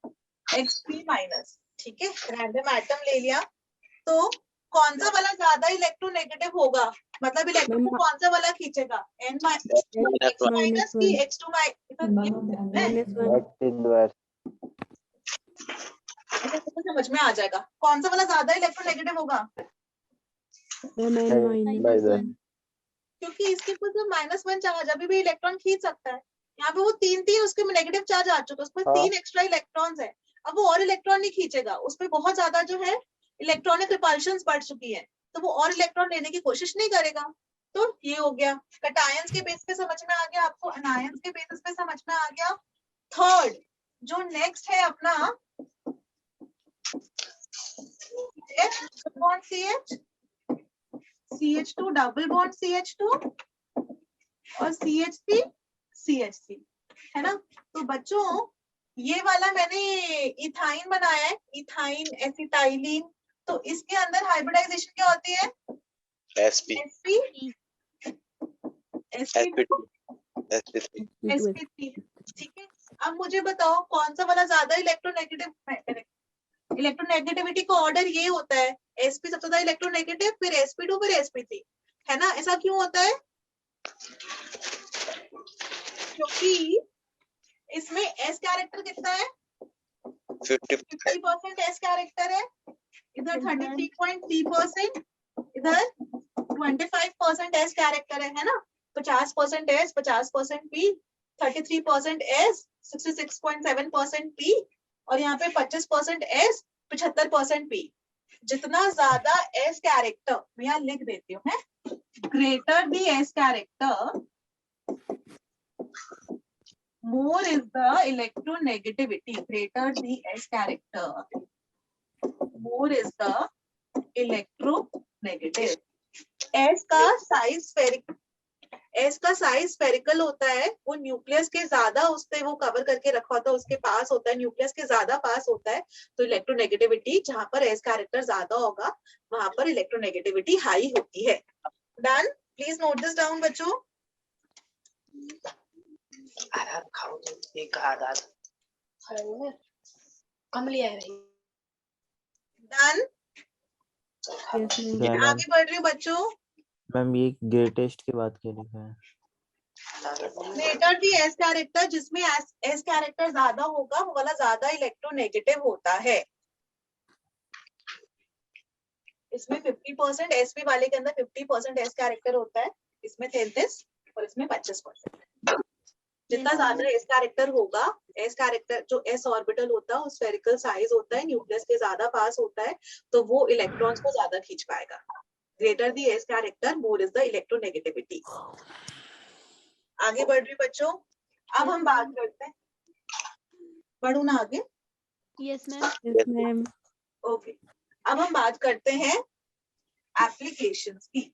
Speaker 1: X3 minus, ठीक है, रैंडम एटम ले लिया, तो कौन सा वाला ज्यादा इलेक्ट्रोनेगेटिव होगा? मतलब इलेक्ट्रॉन को कौन सा वाला खींचेगा? N माइनस की X2 माइनस?
Speaker 2: -1
Speaker 1: समझ में आ जाएगा कौन सा वाला ज्यादा इलेक्ट्रोनेगेटिव होगा,
Speaker 2: -1
Speaker 1: क्योंकि इसके ऊपर जो -1 चार्ज अभी भी इलेक्ट्रॉन खींच सकता है। यहाँ पे वो 3 उसके में नेगेटिव चार्ज आ चुका है, उसमें 3 एक्स्ट्रा इलेक्ट्रॉन्स है। अब वो और इलेक्ट्रॉन नहीं खींचेगा, उसमें बहुत ज्यादा जो है इलेक्ट्रॉनिक रिपल्शंस बढ़ चुकी है, तो वो और इलेक्ट्रॉन लेने की कोशिश नहीं करेगा। तो ये हो गया, कटायंस के बेस पे समझ में आ गया आपको, अनायंस के बेसिस पे समझ में आ गया। थर्ड जो नेक्स्ट है अपना bond CH, CH2 double bond CH2 और CH3 CH3, है ना। तो बच्चों ये वाला मैंने इथाइन बनाया है, इथाइन एसिटाइलिन, तो इसके अंदर हाइब्रिडाइजेशन क्या होती है?
Speaker 3: sp,
Speaker 1: sp2 sp3। ठीक है, अब मुझे बताओ कौन सा वाला ज्यादा इलेक्ट्रोनेगेटिविटी का ऑर्डर ये होता है, sp सबसे ज्यादा इलेक्ट्रोनेगेटिव, फिर sp2, फिर sp3, है ना। ऐसा क्यों होता है? क्योंकि इसमें s कैरेक्टर कितना है? 50% एस कैरेक्टर है, इधर 33.3%, इधर 25% एस कैरेक्टर है ना, 50% एस, 50% पी, 33% एस, 66.7% पी, और यहाँ पे 25% एस, 75% पी। जितना ज्यादा एस कैरेक्टर, मैं यहाँ लिख देती हूँ, है greater the S character, more is the electronegativity. Greater the S character, more is the electronegative. S का साइज स्फेरिकल होता है, वो न्यूक्लियस के ज्यादा उससे वो कवर करके रखा होता है, उसके पास होता है, न्यूक्लियस के ज्यादा पास होता है, तो इलेक्ट्रोनेगेटिविटी जहां पर एस कैरेक्टर ज्यादा होगा वहां पर इलेक्ट्रोनेगेटिविटी हाई होती है। Done, please note this down बच्चों।
Speaker 6: खाओ तो एक आधा कम लिया है।
Speaker 1: Done,
Speaker 2: Yes, ma'am.
Speaker 4: क्या मैम?
Speaker 1: आगे बढ़ रही हूँ बच्चों।
Speaker 4: मैम ये ग्रेटेस्ट की बात क्या लिखा है?
Speaker 1: ग्रेटर दी एस कैरेक्टर, जिसमें एस कैरेक्टर ज्यादा होगा वो वाला ज्यादा इलेक्ट्रोनेगेटिव होता है। इसमें 50% एसपी वाले के अंदर 50% एस कैरेक्टर होता है, इसमें 33 और इसमें 25%। जितना ज्यादा एस कैरेक्टर होगा, एस कैरेक्टर जो एस ऑर्बिटल होता है, उस स्फेरिकल साइज होता है, न्यूक्लियस के ज्यादा पास होता है, तो वो इलेक्ट्रॉन्स को ज्यादा खींच पाएगा। Greater the S character, more is the electronegativity. आगे बढ़ रही बच्चों, अब हम बात करते हैं, बढ़ू ना आगे।
Speaker 5: Yes ma'am.
Speaker 2: Yes, ma'am.
Speaker 1: Okay, अब हम बात करते हैं एप्लीकेशंस की।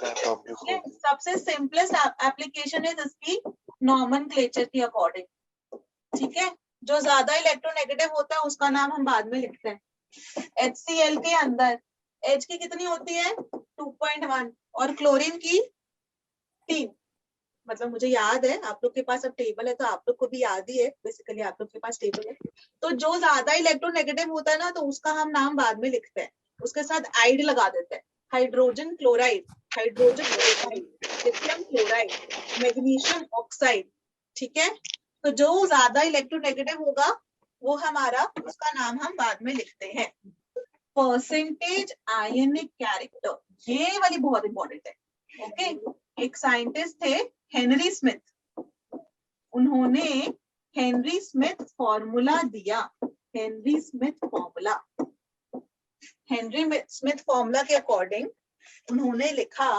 Speaker 1: सबसे सिंपलेस्ट एप्लीकेशन है इसकी नॉमेनक्लेचर की अकॉर्डिंग, ठीक है। जो ज्यादा इलेक्ट्रोनेगेटिव होता है उसका नाम हम बाद में लिखते हैं। HCl के अंदर H की कितनी होती है 2.1 और क्लोरीन की 3, मतलब मुझे याद है, आप लोग के पास अब टेबल है तो आप लोग को भी याद ही है, बेसिकली आप लोग के पास टेबल है। तो जो ज्यादा इलेक्ट्रोनेगेटिव होता है ना, तो उसका हम नाम बाद में लिखते हैं, उसके साथ आइड लगा देते हैं, hydrogen chloride, hydrogen chloride, lithium chloride, magnesium oxide, ठीक है। तो जो ज्यादा इलेक्ट्रोनेगेटिव होगा वो हमारा, उसका नाम हम बाद में लिखते हैं। परसेंटेज आयनिक कैरेक्टर, ये वाली बहुत इंपॉर्टेंट है, ओके। एक साइंटिस्ट थे हेनरी स्मिथ, उन्होंने हेनरी स्मिथ फॉर्मूला दिया, Henry Smith formula, Henry Smith formula के अकॉर्डिंग उन्होंने लिखा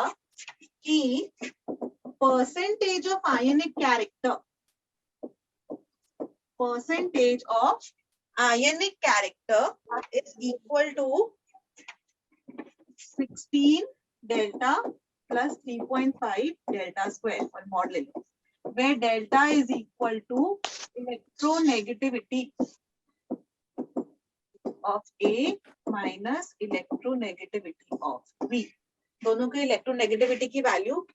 Speaker 1: कि percentage of ionic character, percentage of ionic character is equal to 16 delta plus 3.5 delta square for model, where delta is equal to electronegativity of A minus electronegativity of B। दोनों की electronegativity की value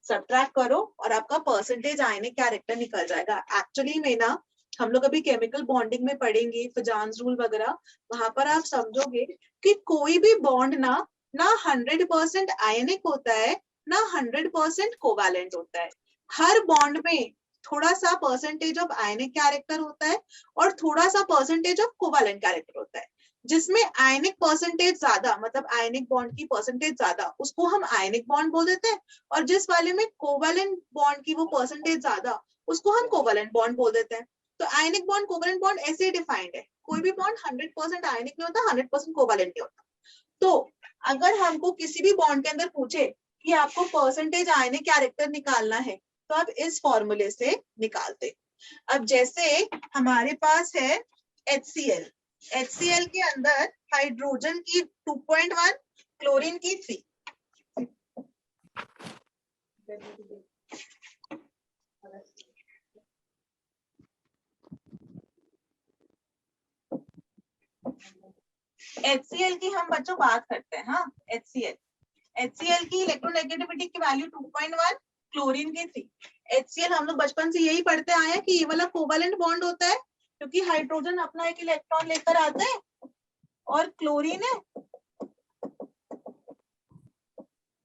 Speaker 1: subtract करो और आपका percentage आयनिक character निकल जाएगा। Actually में ना, हम लोग अभी केमिकल बॉन्डिंग में पढ़ेंगे, फिजान्स रूल वगैरह, वहां पर आप समझोगे कि कोई भी बॉन्ड ना 100% आयनिक होता है, ना 100% कोवैलेंट होता है। हर बॉन्ड में थोड़ा सा परसेंटेज ऑफ आयनिक कैरेक्टर होता है और थोड़ा सा परसेंटेज ऑफ कोवैलेंट कैरेक्टर होता है। जिसमें आयनिक परसेंटेज ज्यादा, मतलब आयनिक बॉन्ड की परसेंटेज ज्यादा, उसको हम आयनिक बॉन्ड बोल देते हैं, और जिस वाले में कोवैलेंट बॉन्ड की वो परसेंटेज ज्यादा, उसको हम कोवैलेंट बॉन्ड बोल देते हैं। तो आयनिक बॉन्ड कोवैलेंट बॉन्ड ऐसे डिफाइंड है, कोई भी बॉन्ड 100% आयनिक नहीं होता, 100% कोवैलेंट नहीं होता। तो अगर हमको किसी भी बॉन्ड के अंदर पूछे कि आपको परसेंटेज आयनिक कैरेक्टर निकालना है, तो आप इस फॉर्मूले से निकालते। अब जैसे हमारे पास है HCl, HCl के अंदर हाइड्रोजन की 2.1, क्लोरीन की 3। HCl की हम बच्चों बात करते हैं, हाँ HCl की इलेक्ट्रोनेगेटिविटी की वैल्यू 2.1, क्लोरीन की 3। HCl हम लोग बचपन से यही पढ़ते आए हैं कि ये वाला कोवैलेंट बॉन्ड होता है, क्योंकि हाइड्रोजन अपना एक इलेक्ट्रॉन लेकर आता है और क्लोरीन है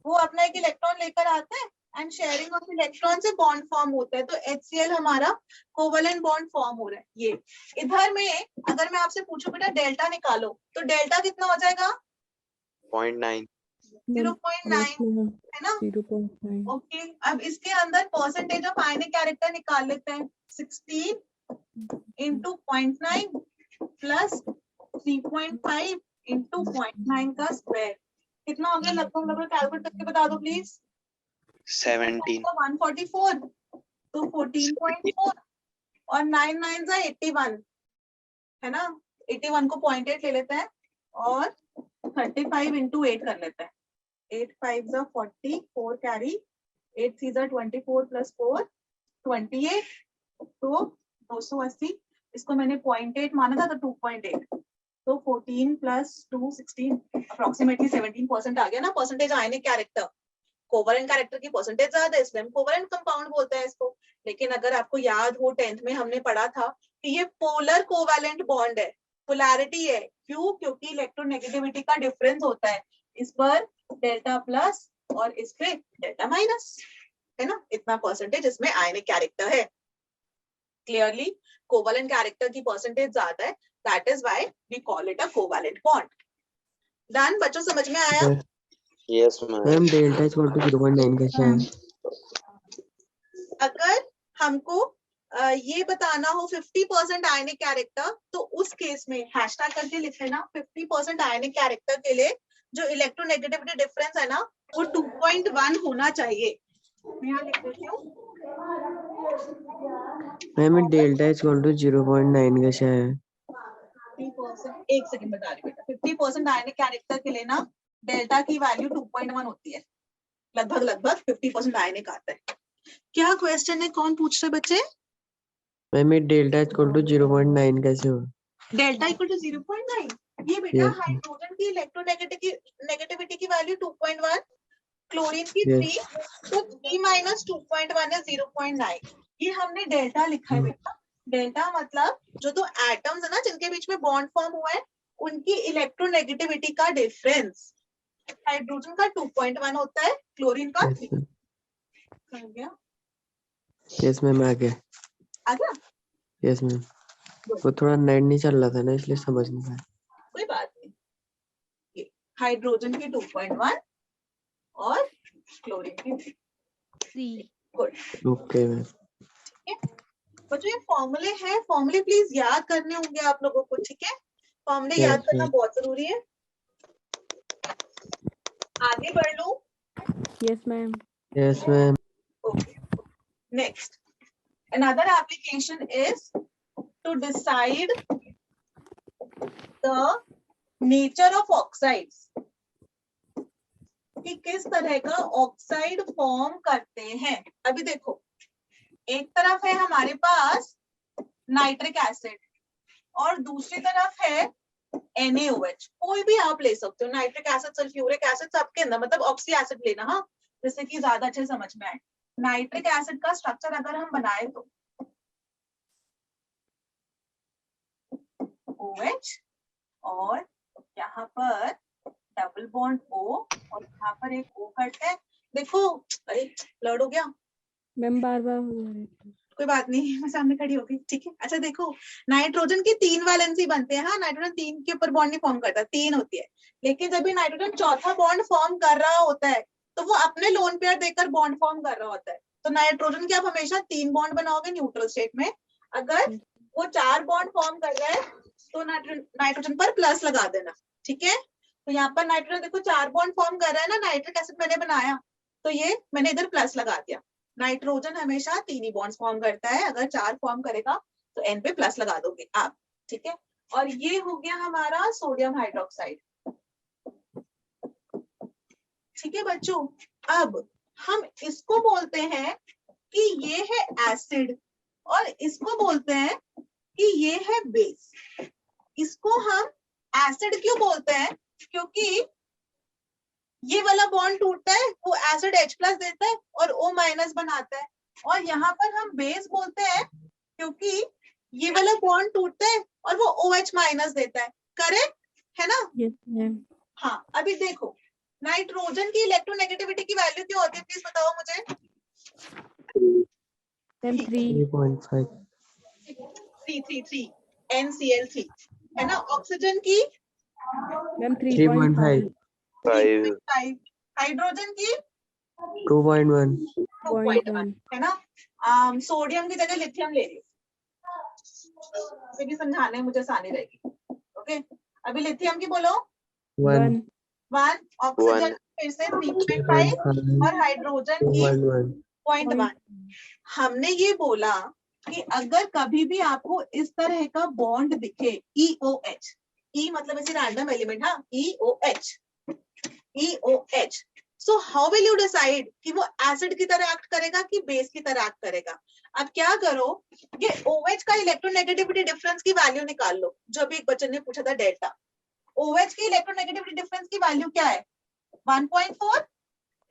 Speaker 1: वो अपना एक इलेक्ट्रॉन लेकर आता है एंड शेयरिंग ऑफ इलेक्ट्रॉन से बॉन्ड फॉर्म होता है, तो HCl हमारा कोवेलेंट बॉन्ड फॉर्म हो रहा है। ये इधर में अगर मैं आपसे पूछूं बेटा डेल्टा निकालो, तो डेल्टा कितना हो जाएगा?
Speaker 3: 0.9
Speaker 1: 0.9 है ना?
Speaker 2: 0.9
Speaker 1: ओके, अब इसके अंदर परसेंटेज ऑफ आयनिक कैरेक्टर निकाल लेते हैं। 16 इंटू 0.9 प्लस 3.5 इंटू 0.9 का स्क्वायर कितना हो गया? लगभग कैलकुलेट करके बता दो प्लीज।
Speaker 3: 17
Speaker 1: 144 तो 14.4 और 9 9 जा 81 है ना? 81 को 0.8 ले लेते हैं और 35 इंटू 8 कर लेते हैं। 8 5 जा 40, 4 कैरी, 8 3 जा 24 प्लस 4 28, तो 280। इसको मैंने 0.8 माना था, तो 2.8, तो 14 प्लस 2 16, अप्रोक्सीमेटली 17% आ गया ना परसेंटेज आयनिक कैरेक्टर। कोवेलेंट कैरेक्टर की परसेंटेज ज्यादा है, इसलिए हम कोवेलेंट कंपाउंड बोलते हैं इसको। लेकिन अगर आपको याद हो 10th में हमने पढ़ा था कि ये पोलर कोवेलेंट बॉन्ड है, पोलैरिटी है। क्यों? क्योंकि इलेक्ट्रोनेगेटिविटी का डिफरेंस होता है, इस पर डेल्टा प्लस और इस पे डेल्टा माइनस, है ना? इतना परसेंटेज इसमें आयनिक कैरेक्टर है। क्लियरली कोवेलेंट कैरेक्टर की परसेंटेज ज्यादा है, that is why we call it a covalent bond. Done बच्चों, समझ में आया?
Speaker 3: Yes ma'am.
Speaker 7: Ma'am delta is equal to 0.9 कैसे है?
Speaker 1: अगर हमको ये बताना हो 50% आयनिक कैरेक्टर, तो उस केस में हैशटैग करके लिख लेना 50% आयनिक कैरेक्टर के लिए जो इलेक्ट्रोनेगेटिविटी डिफरेंस है ना, वो 2.1 होना चाहिए। मैं यहाँ लिख देती हूँ।
Speaker 7: Ma'am delta is equal to 0.9 कैसे है?
Speaker 1: 50%, एक सेकंड बता रही बेटा। 50% आयनिक कैरेक्टर के लिए ना डेल्टा की वैल्यू 2.1 होती है, लगभग 50% आयनिक आता है। क्या क्वेश्चन है? कौन पूछ रहे बच्चे?
Speaker 7: Ma'am delta is equal to 0.9 कैसे हो?
Speaker 1: डेल्टा इक्वल टू 0.9, ये बेटा
Speaker 7: Yes.
Speaker 1: हाइड्रोजन की इलेक्ट्रोनेगेटिविटी की वैल्यू 2.1, क्लोरीन की
Speaker 7: Yes.
Speaker 1: 3, तो 3 माइनस 2.1 है 0.9। ये हमने डेल्टा लिखा है बेटा। डेल्टा मतलब जो दो एटम्स है ना जिनके बीच में बॉन्ड फॉर्म हुआ है, उनकी इलेक्ट्रोनेगेटिविटी का डिफरेंस। हाइड्रोजन का 2.1 होता है, क्लोरीन का 3। हो गया?
Speaker 7: यस मैम आ गया।
Speaker 1: आ गया?
Speaker 7: यस मैम, वो थोड़ा नेट नहीं चल रहा था ना, इसलिए समझ नहीं पाया।
Speaker 1: कोई बात नहीं। ये हाइड्रोजन की 2.1 और क्लोरीन की 3।
Speaker 5: 3
Speaker 1: गुड।
Speaker 7: Okay ma'am.
Speaker 1: बच्चों ये फॉर्मूले हैं, फॉर्मूले प्लीज याद करने होंगे आप लोगों को, ठीक है? फॉर्मूले
Speaker 7: Yes,
Speaker 1: याद करना
Speaker 7: yes.
Speaker 1: बहुत जरूरी है। आगे बढ़ लूं?
Speaker 2: Yes ma'am.
Speaker 7: Yes ma'am.
Speaker 1: Okay. Next, another application is to decide the nature of oxides, कि किस तरह का ऑक्साइड फॉर्म करते हैं। अभी देखो, एक तरफ है हमारे पास नाइट्रिक एसिड और दूसरी तरफ है NaOH। कोई भी आप ले सकते हो, नाइट्रिक एसिड, सल्फ्यूरिक एसिड, सबके अंदर, मतलब ऑक्सी एसिड लेना, हाँ, जिससे कि ज्यादा अच्छे समझ में आए। नाइट्रिक एसिड का स्ट्रक्चर अगर हम बनाए तो OH और यहाँ पर डबल बॉन्ड O और यहाँ पर एक O करते हैं। देखो, अरे ब्लड हो गया,
Speaker 2: मैम बार बार हो रहा है।
Speaker 1: कोई बात नहीं, मैं सामने खड़ी हो गई, ठीक है? अच्छा देखो, नाइट्रोजन की 3 वैलेंसी बनते हैं। हाँ, नाइट्रोजन 3 के ऊपर बॉन्ड नहीं फॉर्म करता, 3 होती है। लेकिन जब भी नाइट्रोजन चौथा बॉन्ड फॉर्म कर रहा होता है, तो वो अपने लोन पेयर देकर बॉन्ड फॉर्म कर रहा होता है। तो नाइट्रोजन के आप हमेशा 3 बॉन्ड बनाओगे न्यूट्रल स्टेट में। अगर वो 4 बॉन्ड फॉर्म कर रहा है, तो नाइट्रोजन पर प्लस लगा देना, ठीक है? तो यहाँ पर नाइट्रोजन देखो 4 बॉन्ड फॉर्म कर रहा है ना, नाइट्रिक एसिड मैंने बनाया, तो ये मैंने इधर प्लस लगा दिया। नाइट्रोजन हमेशा 3 ही बॉन्ड्स फॉर्म करता है, अगर 4 फॉर्म करेगा तो N पे प्लस लगा दोगे आप, ठीक है? और ये हो गया हमारा सोडियम हाइड्रोक्साइड, ठीक है बच्चों? अब हम इसको बोलते हैं कि ये है एसिड और इसको बोलते हैं कि ये है बेस। इसको हम एसिड क्यों बोलते हैं? क्योंकि ये वाला बॉन्ड टूटता है, वो एसिड H+ देता है और O- बनाता है। और यहाँ पर हम बेस बोलते हैं क्योंकि ये वाला बॉन्ड टूटता है और वो OH- देता है। करेक्ट है ना?
Speaker 2: Yes ma'am.
Speaker 1: हाँ, अभी देखो, नाइट्रोजन की इलेक्ट्रोनेगेटिविटी की वैल्यू क्या होती है, प्लीज बताओ मुझे।
Speaker 2: मैम 3
Speaker 7: 3.5
Speaker 1: 3 NCl3 है ना। ऑक्सीजन की
Speaker 2: मैम
Speaker 7: 3.5
Speaker 3: 5
Speaker 1: 5, हाइड्रोजन की
Speaker 7: 2.1
Speaker 1: 2.1 है ना। सोडियम की जगह लिथियम ले रही हूँ, क्योंकि समझाने में मुझे आसानी रहेगी। ओके, अभी लिथियम की बोलो
Speaker 7: 1
Speaker 1: 1, ऑक्सीजन
Speaker 3: 1
Speaker 1: फिर से 3.5 और हाइड्रोजन की
Speaker 7: 2.1
Speaker 1: 0.1। हमने ये बोला कि अगर कभी भी आपको इस तरह का बॉन्ड दिखे EOH, E मतलब ऐसे रैंडम एलिमेंट, हाँ EOH, so how will you decide कि वो एसिड की तरह एक्ट करेगा कि बेस की तरह एक्ट करेगा। अब क्या करो, ये OH का इलेक्ट्रोनेगेटिविटी डिफरेंस की वैल्यू निकाल लो, जो भी एक बच्चे ने पूछा था डेल्टा। OH की इलेक्ट्रोनेगेटिविटी डिफरेंस की वैल्यू क्या है 1.4,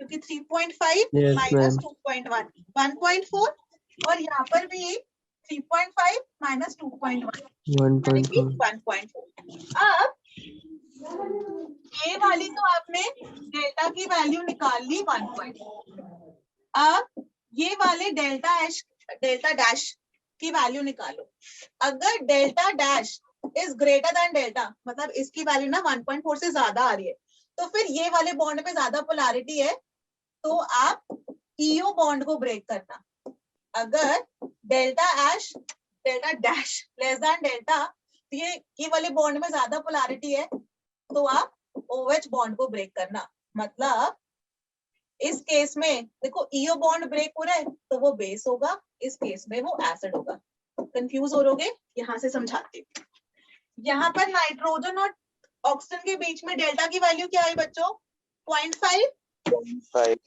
Speaker 1: क्योंकि 3.5
Speaker 7: Yes,
Speaker 1: माइनस
Speaker 7: ma'am.
Speaker 1: 2.1 1.4, और यहाँ पर भी 3.5 माइनस 2.1 यानी कि
Speaker 7: 1.4
Speaker 1: 1.4। अब ये वाली तो आपने डेल्टा की वैल्यू निकाल ली 1.4। अब ये वाले डेल्टा डैश की वैल्यू निकालो। अगर delta dash is greater than delta, मतलब इसकी वैल्यू ना 1.4 से ज्यादा आ रही है, तो फिर ये वाले बॉन्ड में ज्यादा पोलैरिटी है, तो आप ईओ बॉन्ड को ब्रेक करना। अगर delta dash less than delta, तो ये वाले बॉन्ड में ज्यादा पोलैरिटी है, तो आप OH बॉन्ड को ब्रेक करना। मतलब इस केस में देखो ईओ बॉन्ड ब्रेक हो रहा है तो वो बेस होगा, इस केस में वो एसिड होगा। कंफ्यूज हो रहोगे, यहां से समझाती हूँ। यहाँ पर नाइट्रोजन और ऑक्सीजन के बीच में डेल्टा की वैल्यू क्या है बच्चों 0.5,
Speaker 3: 5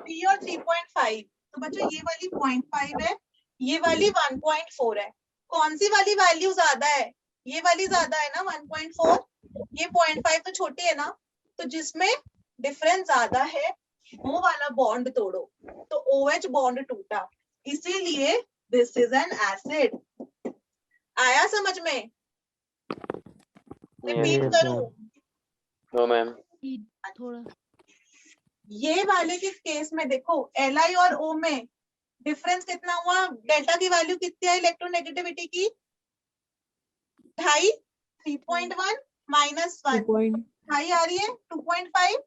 Speaker 1: 3 और 3.5, तो बच्चों ये वाली 0.5 है, ये वाली 1.4 है। कौन सी वाली वैल्यू ज्यादा है, ये वाली ज्यादा है ना 1.4, ये 0.5 तो छोटी है ना, तो जिसमें डिफरेंस ज्यादा है वो वाला बॉन्ड तोड़ो, तो OH बॉन्ड टूटा, इसीलिए दिस इज एन एसिड। आया समझ में? रिपीट
Speaker 7: Yes,
Speaker 1: करूं?
Speaker 7: ma'am.
Speaker 3: नो मैम
Speaker 5: थोड़ा
Speaker 1: ये वाले के केस में देखो Li और O में डिफरेंस कितना हुआ, डेल्टा की वैल्यू कितनी है इलेक्ट्रोनेगेटिविटी की 2.5, 3.1 माइनस 1 2.5 आ रही है 2.5,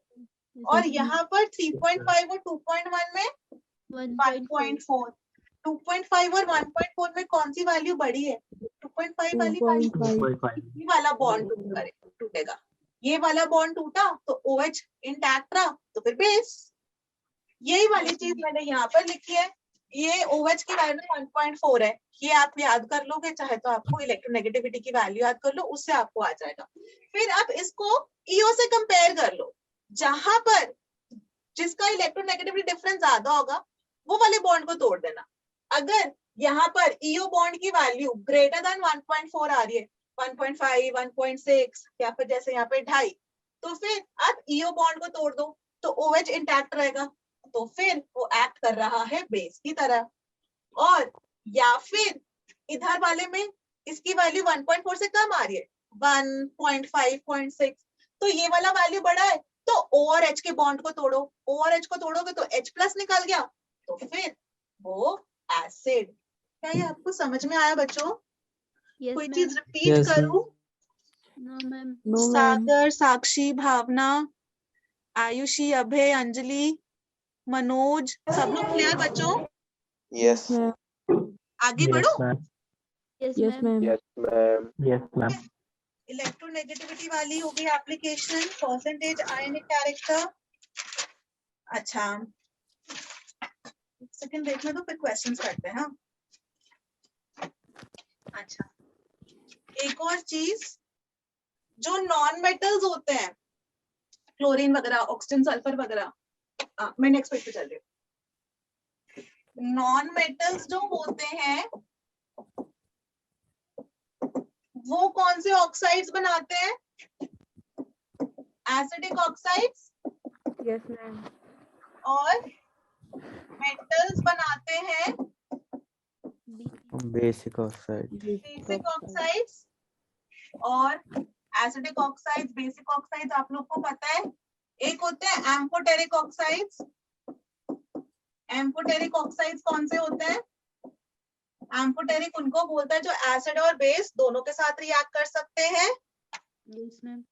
Speaker 1: और यहाँ पर 3.5 और 2.1 में 1.4, 2.5 और 1.4 में कौन सी वैल्यू बड़ी है 2.5 वाली वैल्यू,
Speaker 7: 2.5
Speaker 1: ये वाला बॉन्ड टूटेगा। ये वाला बॉन्ड टूटा तो OH इंटैक्ट रहा, तो फिर बेस। यही वाली चीज मैंने यहाँ पर लिखी है, ये OH की वैल्यू 1.4 है, ये आप याद कर लोगे, चाहे तो आपको इलेक्ट्रोनेगेटिविटी की वैल्यू याद कर लो, उससे आपको आ जाएगा। फिर आप इसको EO से कंपेयर कर लो, जहां पर जिसका इलेक्ट्रोनेगेटिविटी डिफरेंस ज्यादा होगा वो वाले बॉन्ड को तोड़ देना। अगर यहाँ पर EO बॉन्ड की वैल्यू ग्रेटर देन 1.4 आ रही है 1.5, 1.6 या फिर जैसे यहाँ पे 2.5, तो फिर आप EO बॉन्ड को तोड़ दो तो OH इंटैक्ट रहेगा, तो फिर वो एक्ट कर रहा है बेस की तरह। और या फिर इधर वाले में इसकी वैल्यू 1.4 से कम आ रही है 1.5, 0.6, तो ये वाला वैल्यू बड़ा है, तो O और H के बॉन्ड को तोड़ो, O और H को तोड़ोगे तो H प्लस निकल गया, तो फिर वो एसिड। क्या ये आपको समझ में आया बच्चों?
Speaker 5: यस
Speaker 1: कोई
Speaker 5: मैम
Speaker 1: चीज रिपीट
Speaker 7: Yes, ma'am.
Speaker 1: करूं?
Speaker 5: नो मैम
Speaker 2: नो मैम
Speaker 1: सागर, साक्षी, भावना, आयुषी, अभय, अंजलि, मनोज, सब लोग क्लियर बच्चों?
Speaker 3: यस
Speaker 1: आगे
Speaker 7: Yes,
Speaker 1: बढ़ो।
Speaker 7: ma'am.
Speaker 5: Yes
Speaker 2: yes
Speaker 5: ma'am
Speaker 2: ma'am
Speaker 3: yes ma'am
Speaker 7: Yes, ma'am.
Speaker 1: Electronegativity वाली हो गई एप्लीकेशन, परसेंटेज आयनिक कैरेक्टर। अच्छा सेकंड देखने दो फिर क्वेश्चंस करते हैं। हाँ अच्छा, एक और चीज, जो नॉन मेटल्स होते हैं क्लोरीन वगैरह, ऑक्सीजन, सल्फर वगैरह, मैं नेक्स्ट पेज पे चल रही हूँ। नॉन मेटल्स जो होते हैं वो कौन से ऑक्साइड्स बनाते हैं, एसिडिक ऑक्साइड्स,
Speaker 2: यस मैम
Speaker 1: और मेटल्स बनाते हैं
Speaker 4: बेसिक ऑक्साइड
Speaker 1: बेसिक ऑक्साइड्स और एसिडिक ऑक्साइड्स। बेसिक ऑक्साइड्स आप लोग को पता है, एक होते हैं एम्फोटेरिक ऑक्साइड्स। एम्फोटेरिक ऑक्साइड्स कौन से होते हैं, एम्फोटेरिक उनको बोलता है जो एसिड और बेस दोनों के साथ रिएक्ट कर सकते हैं,
Speaker 5: यस मैम।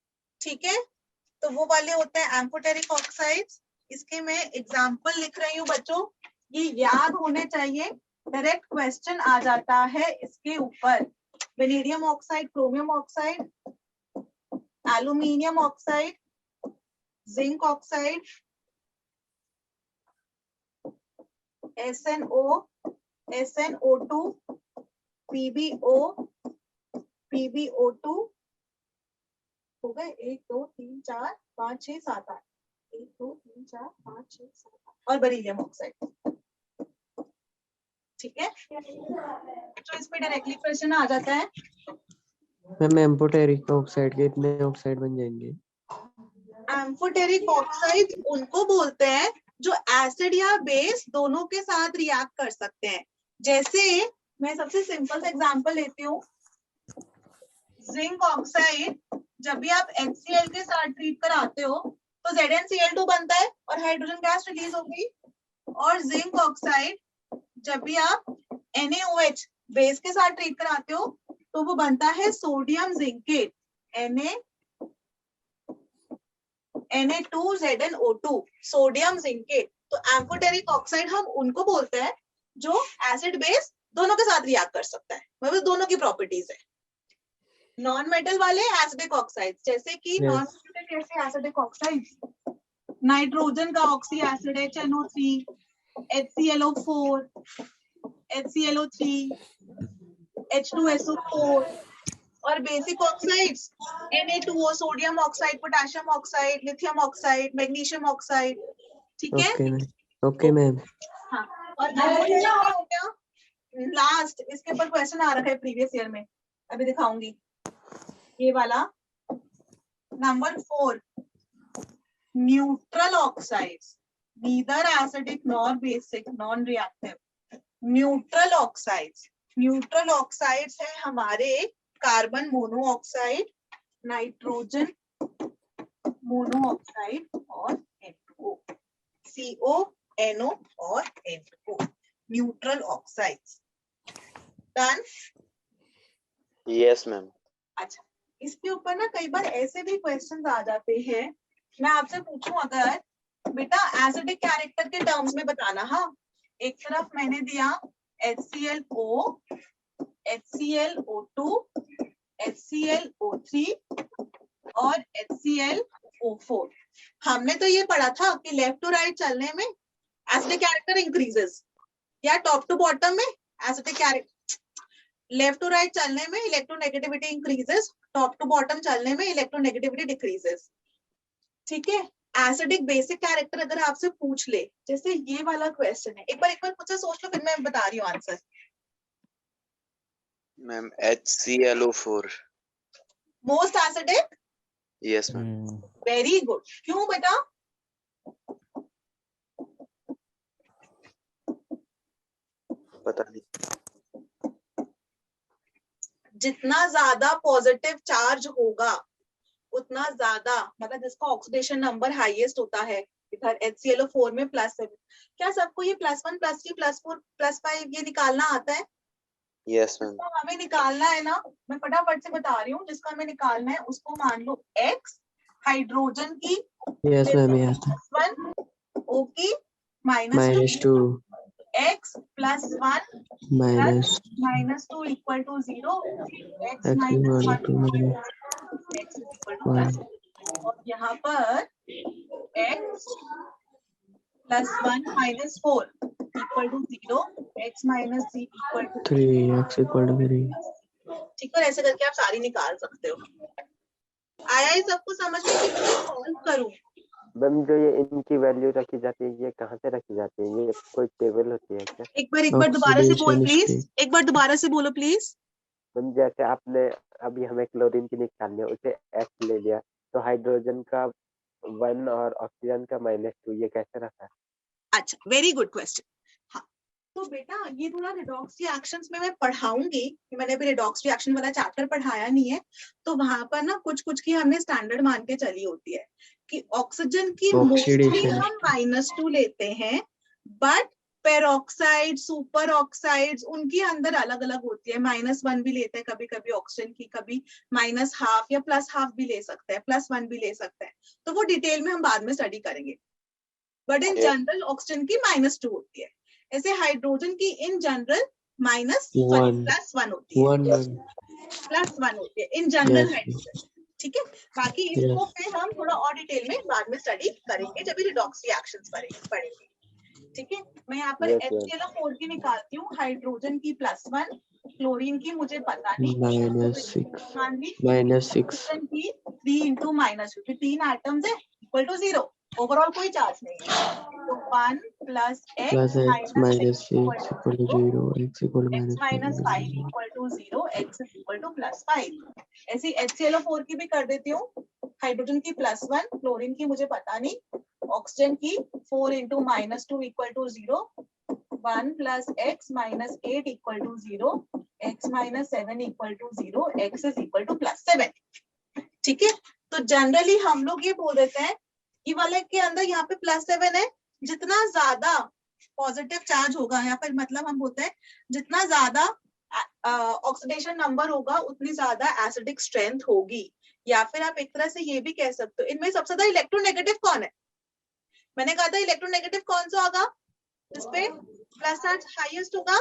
Speaker 1: ठीक है, तो वो वाले होते हैं एम्फोटेरिक ऑक्साइड्स। इसके मैं एग्जाम्पल लिख रही हूँ बच्चों, ये याद होने चाहिए, डायरेक्ट क्वेश्चन आ जाता है इसके ऊपर। Vanadium oxide, chromium oxide, aluminium oxide, zinc oxide, SNO, SNO2, PbO, PbO2 हो गए 1 2 3 4 5 6 7 8, 1 2 3 4 5 6 7 8 और बेरिलियम ऑक्साइड, ठीक है। तो इस पे डायरेक्टली क्वेश्चन आ जाता है।
Speaker 7: मैम एम्फोटेरिक ऑक्साइड के इतने ऑक्साइड बन जाएंगे?
Speaker 1: एम्फोटेरिक ऑक्साइड उनको बोलते हैं जो एसिड या बेस दोनों के साथ रिएक्ट कर सकते हैं। जैसे मैं सबसे सिंपल एग्जांपल लेती हूँ, जिंक ऑक्साइड जब भी आप HCl के साथ ट्रीट कराते हो तो ZnCl2 बनता है और हाइड्रोजन गैस रिलीज होगी। और जिंक ऑक्साइड जब भी आप NaOH बेस के साथ ट्रीट कराते हो तो वो बनता है sodium zincate, Na2ZnO2, sodium zincate. तो एम्फोटेरिक ऑक्साइड हम उनको बोलते हैं जो एसिड बेस दोनों के साथ रिएक्ट कर सकता है, मतलब दोनों की प्रॉपर्टीज है। नॉन मेटल वाले एसिडिक ऑक्साइड, जैसे कि
Speaker 7: Yes.
Speaker 1: नॉन मेटल कैसे एसिडिक ऑक्साइड, नाइट्रोजन का oxy acid HNO3, HClO4, HClO3, H2SO4, और basic oxides Na2O, sodium oxide, potassium oxide, lithium oxide, magnesium oxide, ठीक है।
Speaker 7: Okay ma'am, okay ma'am.
Speaker 1: हाँ, और एम्फोटेरिक क्या हो गया लास्ट, इसके ऊपर क्वेश्चन आ रखा है प्रीवियस ईयर में, अभी दिखाऊंगी ये वाला। Number 4, neutral oxides, neither acidic nor basic non reactive. Neutral oxides, neutral oxides है हमारे कार्बन मोनोऑक्साइड, नाइट्रोजन मोनोऑक्साइड और N2O, CO, NO और N2O, neutral oxides. Done?
Speaker 3: Yes, ma'am.
Speaker 1: अच्छा, इसके ऊपर ना कई बार ऐसे भी क्वेश्चंस आ जाते हैं, मैं आपसे पूछूं अगर बेटा एसिडिक कैरेक्टर के टर्म्स में बताना। हाँ, एक तरफ मैंने दिया HClO, HClO2, HClO3 और HClO4। हमने तो ये पढ़ा था कि लेफ्ट टू राइट चलने में एसिडिक कैरेक्टर इंक्रीजेस, या टॉप टू बॉटम में acidic character, left to right चलने में electronegativity increases, top to bottom चलने में इलेक्ट्रोनेगेटिविटी डिक्रीजेस, ठीक है। एसिडिक बेसिक कैरेक्टर अगर आपसे पूछ ले, जैसे ये वाला क्वेश्चन है, एक बार खुद से सोच लो, फिर मैं बता रही हूँ answer.
Speaker 3: Ma'am, HClO4.
Speaker 1: Most acidic,
Speaker 3: Yes, ma'am.
Speaker 1: Very good. क्यों बेटा?
Speaker 3: पता नहीं।
Speaker 1: जितना ज्यादा पॉजिटिव चार्ज होगा उतना ज्यादा, मतलब जिसका ऑक्सीडेशन नंबर हाईएस्ट होता है, इधर HClO4 में +7। क्या सबको ये +1, +3, +4, +5 ये निकालना आता है?
Speaker 3: Yes, ma'am.
Speaker 1: तो हमें निकालना है ना, मैं फटाफट से बता रही हूँ, जिसका हमें निकालना है उसको मान लो X, हाइड्रोजन की
Speaker 7: यस मैम, ये आता है।
Speaker 1: 1, O की -2,
Speaker 7: -2
Speaker 1: X +1
Speaker 7: -2
Speaker 1: -2 = 0, X
Speaker 7: x
Speaker 1: -1
Speaker 7: = -1
Speaker 1: X = 1, और यहाँ पर X +1 - 4 = 0, X - 3 =
Speaker 7: 3 x = 3।
Speaker 1: ठीक है, ऐसे करके आप सारी निकाल सकते हो। आया ये सबको समझ में? सॉल्व करूं?
Speaker 3: मैम, जो ये इनकी वैल्यू रखी जाती है, ये कहाँ से रखी जाती है? ये कोई टेबल होती है क्या?
Speaker 1: एक बार दोबारा से बोल
Speaker 7: Oxidation
Speaker 1: प्लीज,
Speaker 7: state।
Speaker 1: एक बार दोबारा से बोलो प्लीज।
Speaker 3: मैम, जैसे आपने अभी हमें क्लोरीन की निकालनी है, उसे X ले लिया, तो हाइड्रोजन का 1 और ऑक्सीजन का -2, ये कैसे रखा है?
Speaker 1: अच्छा, वेरी गुड क्वेश्चन। हाँ, तो बेटा ये थोड़ा रिडॉक्स रिएक्शंस में मैं पढ़ाऊंगी, मैंने अभी रिडॉक्स रिएक्शन वाला चैप्टर पढ़ाया नहीं है, तो वहां पर ना कुछ कुछ की हमने स्टैंडर्ड मान के चली होती है कि ऑक्सीजन की मोस्टली
Speaker 7: Oxidation
Speaker 1: हम -2 लेते हैं, बट पेरोक्साइड, सुपर ऑक्साइड्स, उनके अंदर अलग अलग होती है। -1 भी लेते हैं कभी कभी ऑक्सीजन की, कभी -½ या +½ भी ले सकते हैं, +1 भी ले सकते हैं। तो वो डिटेल में हम बाद में स्टडी करेंगे। बट इन जनरल ऑक्सीजन की -2 होती है। ऐसे हाइड्रोजन की इन जनरल +1 होती है,
Speaker 7: 1
Speaker 1: +1 होती है इन जनरल
Speaker 7: Yes.
Speaker 1: हाइड्रोजन। ठीक है, बाकी इसको
Speaker 7: Yes.
Speaker 1: फिर हम थोड़ा और डिटेल में बाद में स्टडी करेंगे जब रिडॉक्स रिएक्शंस पढ़ेंगे। ठीक है, मैं यहाँ पर
Speaker 3: Yes, ma'am.
Speaker 1: HCl4 की निकालती हूँ, हाइड्रोजन की +1, क्लोरीन की मुझे पता नहीं,
Speaker 7: -6
Speaker 1: हाँ जी,
Speaker 7: -6
Speaker 1: ऑक्सीजन की 3 × -2, 3 एटम्स है इक्वल टू 0, ओवरऑल कोई चार्ज नहीं है। तो 1 + x
Speaker 7: plus x minus 6
Speaker 1: equal
Speaker 7: equal to
Speaker 1: to
Speaker 7: 0, x equal to
Speaker 1: x
Speaker 7: -5
Speaker 1: -5 equal to 0, x is equal to +5। ऐसी HCl4 की भी कर देती हूँ, हाइड्रोजन की +1, क्लोरीन की मुझे पता नहीं, ऑक्सीजन की 4 × -2 equal to 0, 1 + x - 8 equal to 0, x - 7 equal to 0, x is equal to +7। ठीक है, तो जनरली हम लोग ये बोल देते हैं ये वाले के अंदर यहाँ पे +7 है, जितना ज्यादा पॉजिटिव चार्ज होगा यहाँ पर, मतलब हम बोलते हैं जितना ज्यादा ऑक्सीडेशन नंबर होगा उतनी ज्यादा एसिडिक स्ट्रेंथ होगी। या फिर आप एक तरह से ये भी कह सकते हो इनमें सबसे ज्यादा इलेक्ट्रोनेगेटिव कौन है। मैंने कहा था इलेक्ट्रोनेगेटिव कौन सा होगा, इस पे प्लस चार्ज हाईएस्ट होगा,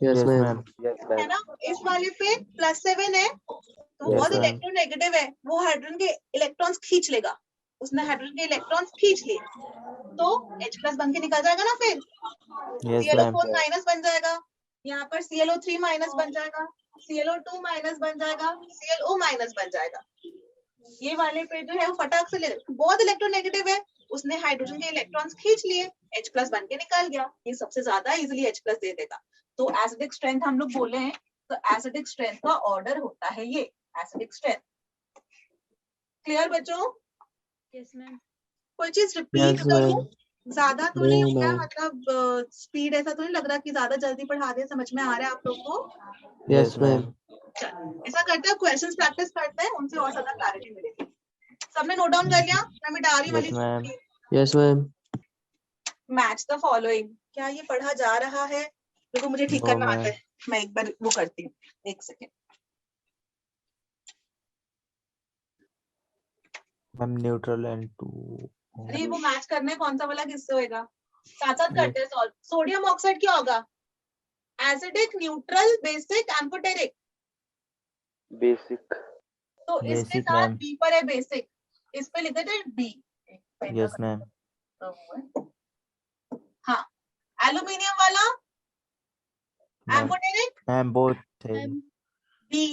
Speaker 7: Yes,
Speaker 4: Yes,
Speaker 7: ma'am.
Speaker 4: ma'am.
Speaker 3: Yes,
Speaker 1: है
Speaker 3: ma'am.
Speaker 1: ना। इस वाले पे +7 है तो
Speaker 3: Yes,
Speaker 1: बहुत
Speaker 4: ma'am.
Speaker 1: इलेक्ट्रोनेगेटिव है, वो हाइड्रोजन के इलेक्ट्रॉन्स खींच लेगा, उसने हाइड्रोजन के इलेक्ट्रॉन्स खींच लिए तो H+ बन के निकल जाएगा ना, फिर
Speaker 4: Yes, ma'am.
Speaker 1: ClO4 माइनस बन जाएगा, यहाँ पर ClO3 माइनस बन जाएगा, ClO2 माइनस बन जाएगा, ClO माइनस बन जाएगा। ये वाले पे जो है वो फटाक से बहुत इलेक्ट्रोनेगेटिव है, उसने हाइड्रोजन के इलेक्ट्रॉन्स खींच लिए, H+ बन के निकल गया, ये सबसे ज्यादा इजीली H+ दे देगा। तो एसिडिक स्ट्रेंथ हम लोग बोले हैं, तो एसिडिक स्ट्रेंथ का ऑर्डर होता है ये एसिडिक स्ट्रेंथ। क्लियर बच्चों,
Speaker 5: यस मैम।
Speaker 1: कोई चीज रिपीट
Speaker 7: Yes,
Speaker 1: करूं,
Speaker 7: ma'am.
Speaker 1: ज्यादा तो नहीं हो
Speaker 7: No,
Speaker 1: गया,
Speaker 7: ma'am.
Speaker 1: मतलब स्पीड ऐसा तो नहीं लग रहा कि ज्यादा जल्दी पढ़ा रहे, समझ में आ रहा है आप लोग को।
Speaker 7: Yes, ma'am.
Speaker 1: ऐसा करते हैं क्वेश्चंस प्रैक्टिस करते हैं, उनसे और ज्यादा क्लैरिटी मिलेगी। सबने नोट डाउन कर लिया, मैं मिटा रही वाली
Speaker 4: Yes, ma'am.
Speaker 7: Yes, ma'am.
Speaker 1: Match the following, क्या ये पढ़ा जा रहा है? देखो मुझे ठीक
Speaker 4: No,
Speaker 1: करना
Speaker 4: ma'am.
Speaker 1: आता है, मैं एक बार वो करती हूँ, एक second.
Speaker 4: Ma'am, neutral and two.
Speaker 1: अरे वो मैच करना है, कौन सा वाला किससे होएगा, साथ साथ करते हैं सॉल्व। सोडियम ऑक्साइड क्या होगा, acidic, neutral, basic, amphoteric.
Speaker 3: Basic.
Speaker 1: तो इसके
Speaker 4: Basic,
Speaker 1: साथ
Speaker 4: ma'am.
Speaker 1: बी पर है बेसिक, इस पे लिख देते हैं बी।
Speaker 4: Yes, ma'am.
Speaker 1: हाँ, एल्यूमिनियम वाला
Speaker 4: Ma'am.
Speaker 1: Amphoteric
Speaker 4: Ma'am, both.
Speaker 5: Ma'am
Speaker 1: B,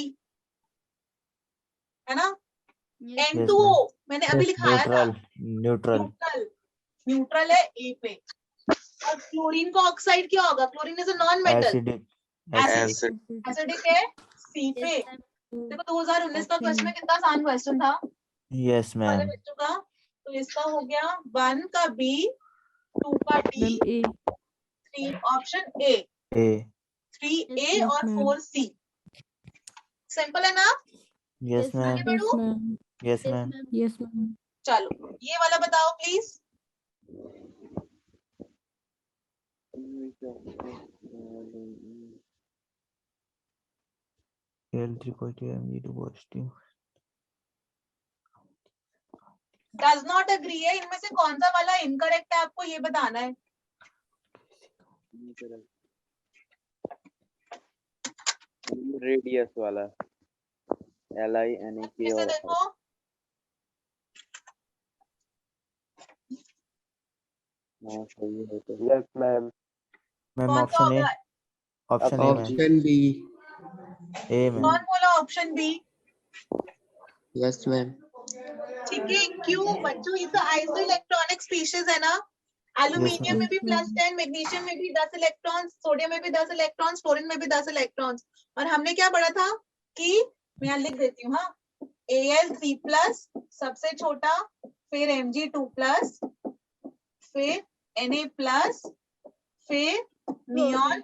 Speaker 1: है ना।
Speaker 5: Yes
Speaker 4: Yes,
Speaker 1: N2O
Speaker 4: ma'am.
Speaker 1: मैंने अभी लिखाया था,
Speaker 4: Neutral. Neutral.
Speaker 1: न्यूट्रल, न्यूट्रल है ए पे। और क्लोरीन का ऑक्साइड क्या होगा, chlorine is a non metal,
Speaker 4: Acidic.
Speaker 1: Acidic, acidic है सी पे।
Speaker 5: Yes ma'am.
Speaker 1: देखो 2019 का
Speaker 2: Okay.
Speaker 1: क्वेश्चन में कितना आसान क्वेश्चन था
Speaker 4: Yes,
Speaker 1: वाले
Speaker 4: ma'am.
Speaker 1: बच्चों का। तो इसका हो गया 1 का बी, 2 का D,
Speaker 2: ma'am A
Speaker 1: 3 option A,
Speaker 4: A.
Speaker 1: 3A
Speaker 2: Yes,
Speaker 1: और
Speaker 2: ma'am.
Speaker 1: 4C। सिंपल है ना,
Speaker 4: Yes,
Speaker 5: Yes,
Speaker 4: ma'am.
Speaker 1: आगे
Speaker 2: Yes,
Speaker 1: बढ़ो।
Speaker 2: ma'am.
Speaker 4: Yes,
Speaker 5: yes
Speaker 4: ma'am.
Speaker 5: Ma'am.
Speaker 2: Yes, ma'am.
Speaker 1: चलो ये वाला बताओ please.
Speaker 4: L3 positive, Mg2 positive.
Speaker 1: Does not agree है, इनमें से कौन सा वाला इनकरेक्ट है आपको ये बताना है।
Speaker 8: रेडियस वाला LINEK
Speaker 1: इसे
Speaker 8: और
Speaker 1: देखो,
Speaker 8: हाँ सही है तो
Speaker 3: Yes, ma'am.
Speaker 4: Ma'am,
Speaker 1: कौन सा
Speaker 4: option A.
Speaker 1: होगा,
Speaker 4: Option A, ma'am.
Speaker 7: Option B.
Speaker 4: A, ma'am.
Speaker 1: कौन बोला ऑप्शन बी।
Speaker 7: Yes, ma'am.
Speaker 1: ठीक है, क्यों बच्चों, ये तो आइसो इलेक्ट्रॉनिक स्पीशीज है ना। Aluminium
Speaker 4: ma'am.
Speaker 1: में भी +10, मैग्नीशियम में भी 10 इलेक्ट्रॉन्स, सोडियम में भी 10 इलेक्ट्रॉन्स, फ्लोरीन में भी 10 इलेक्ट्रॉन्स। और हमने क्या पढ़ा था कि मैं यहाँ लिख देती हूँ, हाँ, Al3+ सबसे छोटा, फिर Mg2+, फिर Na+, फिर नियॉन,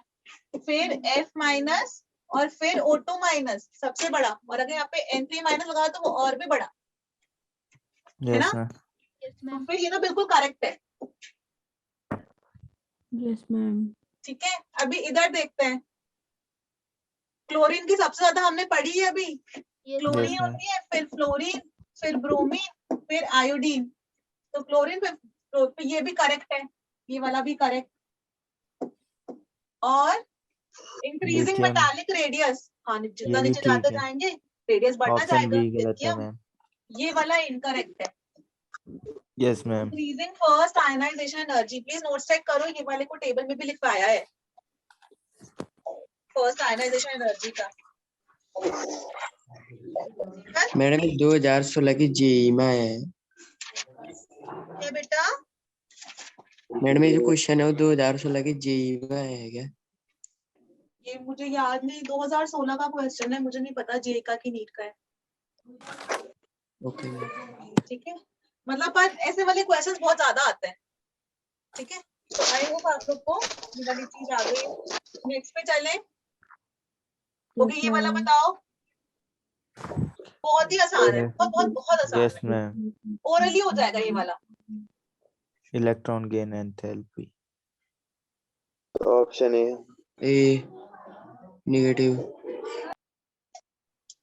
Speaker 1: फिर F- और फिर O2- सबसे बड़ा। और अगर यहाँ पे N3- लगा तो वो और भी बड़ा है ना।
Speaker 4: Yes, ma'am.
Speaker 5: यस
Speaker 1: तो
Speaker 5: मैम।
Speaker 1: फिर ये तो बिल्कुल करेक्ट है।
Speaker 2: Yes, ma'am.
Speaker 1: ठीक है, अभी इधर देखते हैं। क्लोरीन की सबसे ज्यादा हमने पढ़ी है अभी।
Speaker 5: Yes,
Speaker 1: chlorine
Speaker 4: Yes, ma'am.
Speaker 1: होती है, फिर फ्लोरीन, फिर ब्रोमीन, फिर आयोडीन। तो क्लोरीन फिर ये भी करेक्ट है, ये वाला भी करेक्ट। और इंक्रीजिंग
Speaker 4: लिथियम
Speaker 1: मेटालिक रेडियस, हाँ
Speaker 4: ये
Speaker 1: जितना
Speaker 4: भी
Speaker 1: नीचे
Speaker 4: ठीक
Speaker 1: जाते
Speaker 4: है।
Speaker 1: जाएंगे रेडियस बढ़ता
Speaker 4: ऑप्शन
Speaker 1: जाएगा।
Speaker 4: बी गलत है
Speaker 1: लिथियम,
Speaker 4: मैम।
Speaker 1: ये वाला इनकरेक्ट है।
Speaker 4: Yes ma'am.
Speaker 1: Increasing first ionization energy, please notes check करो, ये वाले को टेबल में भी लिखवाया है फर्स्ट आयनाइजेशन एनर्जी का।
Speaker 7: मैडम 2016 की जेई में आया है।
Speaker 1: क्या बेटा?
Speaker 7: मैडम ये जो क्वेश्चन है वो 2016 की जेई में आया है क्या?
Speaker 1: ये मुझे याद नहीं, 2016 का क्वेश्चन है, मुझे नहीं पता जे का की नीट का है।
Speaker 7: Okay ma'am.
Speaker 1: ठीक है, मतलब पर ऐसे वाले क्वेश्चंस बहुत ज्यादा आते हैं। ठीक है, आई होप आप लोग को ये वाली चीज आ गई। नेक्स्ट पे चलें। ओके, ये वाला बताओ, बहुत ही आसान है, बहुत बहुत बहुत आसान
Speaker 4: यस
Speaker 1: है,
Speaker 4: मैम।
Speaker 1: ओरली हो जाएगा ये वाला।
Speaker 4: Electron gain enthalpy.
Speaker 8: Option A.
Speaker 7: A negative.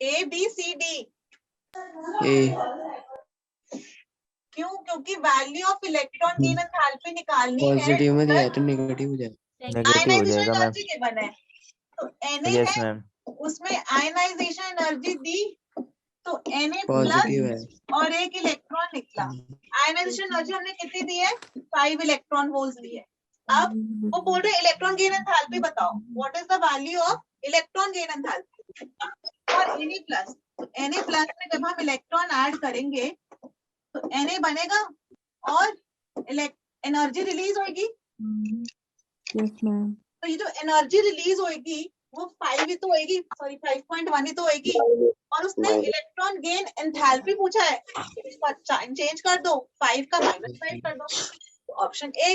Speaker 1: A B C D.
Speaker 7: A
Speaker 1: क्यों? क्योंकि value of electron gain enthalpy निकालनी है।
Speaker 7: पॉजिटिव में दिया है तो नेगेटिव हो जाएगा।
Speaker 4: नेगेटिव हो
Speaker 1: आयनाइजेशन
Speaker 4: जाएगा मैम।
Speaker 1: एनर्जी गिवन है, तो Na
Speaker 4: यस
Speaker 1: है,
Speaker 4: मैम।
Speaker 1: उसमें आयनाइजेशन एनर्जी दी, तो Na
Speaker 7: पॉजिटिव है।
Speaker 1: प्लस और एक इलेक्ट्रॉन निकला। आयनाइजेशन एनर्जी हमने कितनी दी है? 5 इलेक्ट्रॉन वोल्ट्स दी है। अब वो बोल रहे इलेक्ट्रॉन गेन एंथैल्पी बताओ, what is the value of electron gain enthalpy और Na प्लस। तो Na प्लस में जब हम इलेक्ट्रॉन ऐड करेंगे तो Na बनेगा और एनर्जी रिलीज होगी।
Speaker 2: Yes, ma'am.
Speaker 1: तो ये जो एनर्जी रिलीज होगी वो 5 ही तो होगी, सॉरी 5.1 ही तो होगी। और उसने इलेक्ट्रॉन गेन एंथैल्पी पूछा है, इसका साइन चेंज कर दो, 5 का -5 कर दो। तो option A.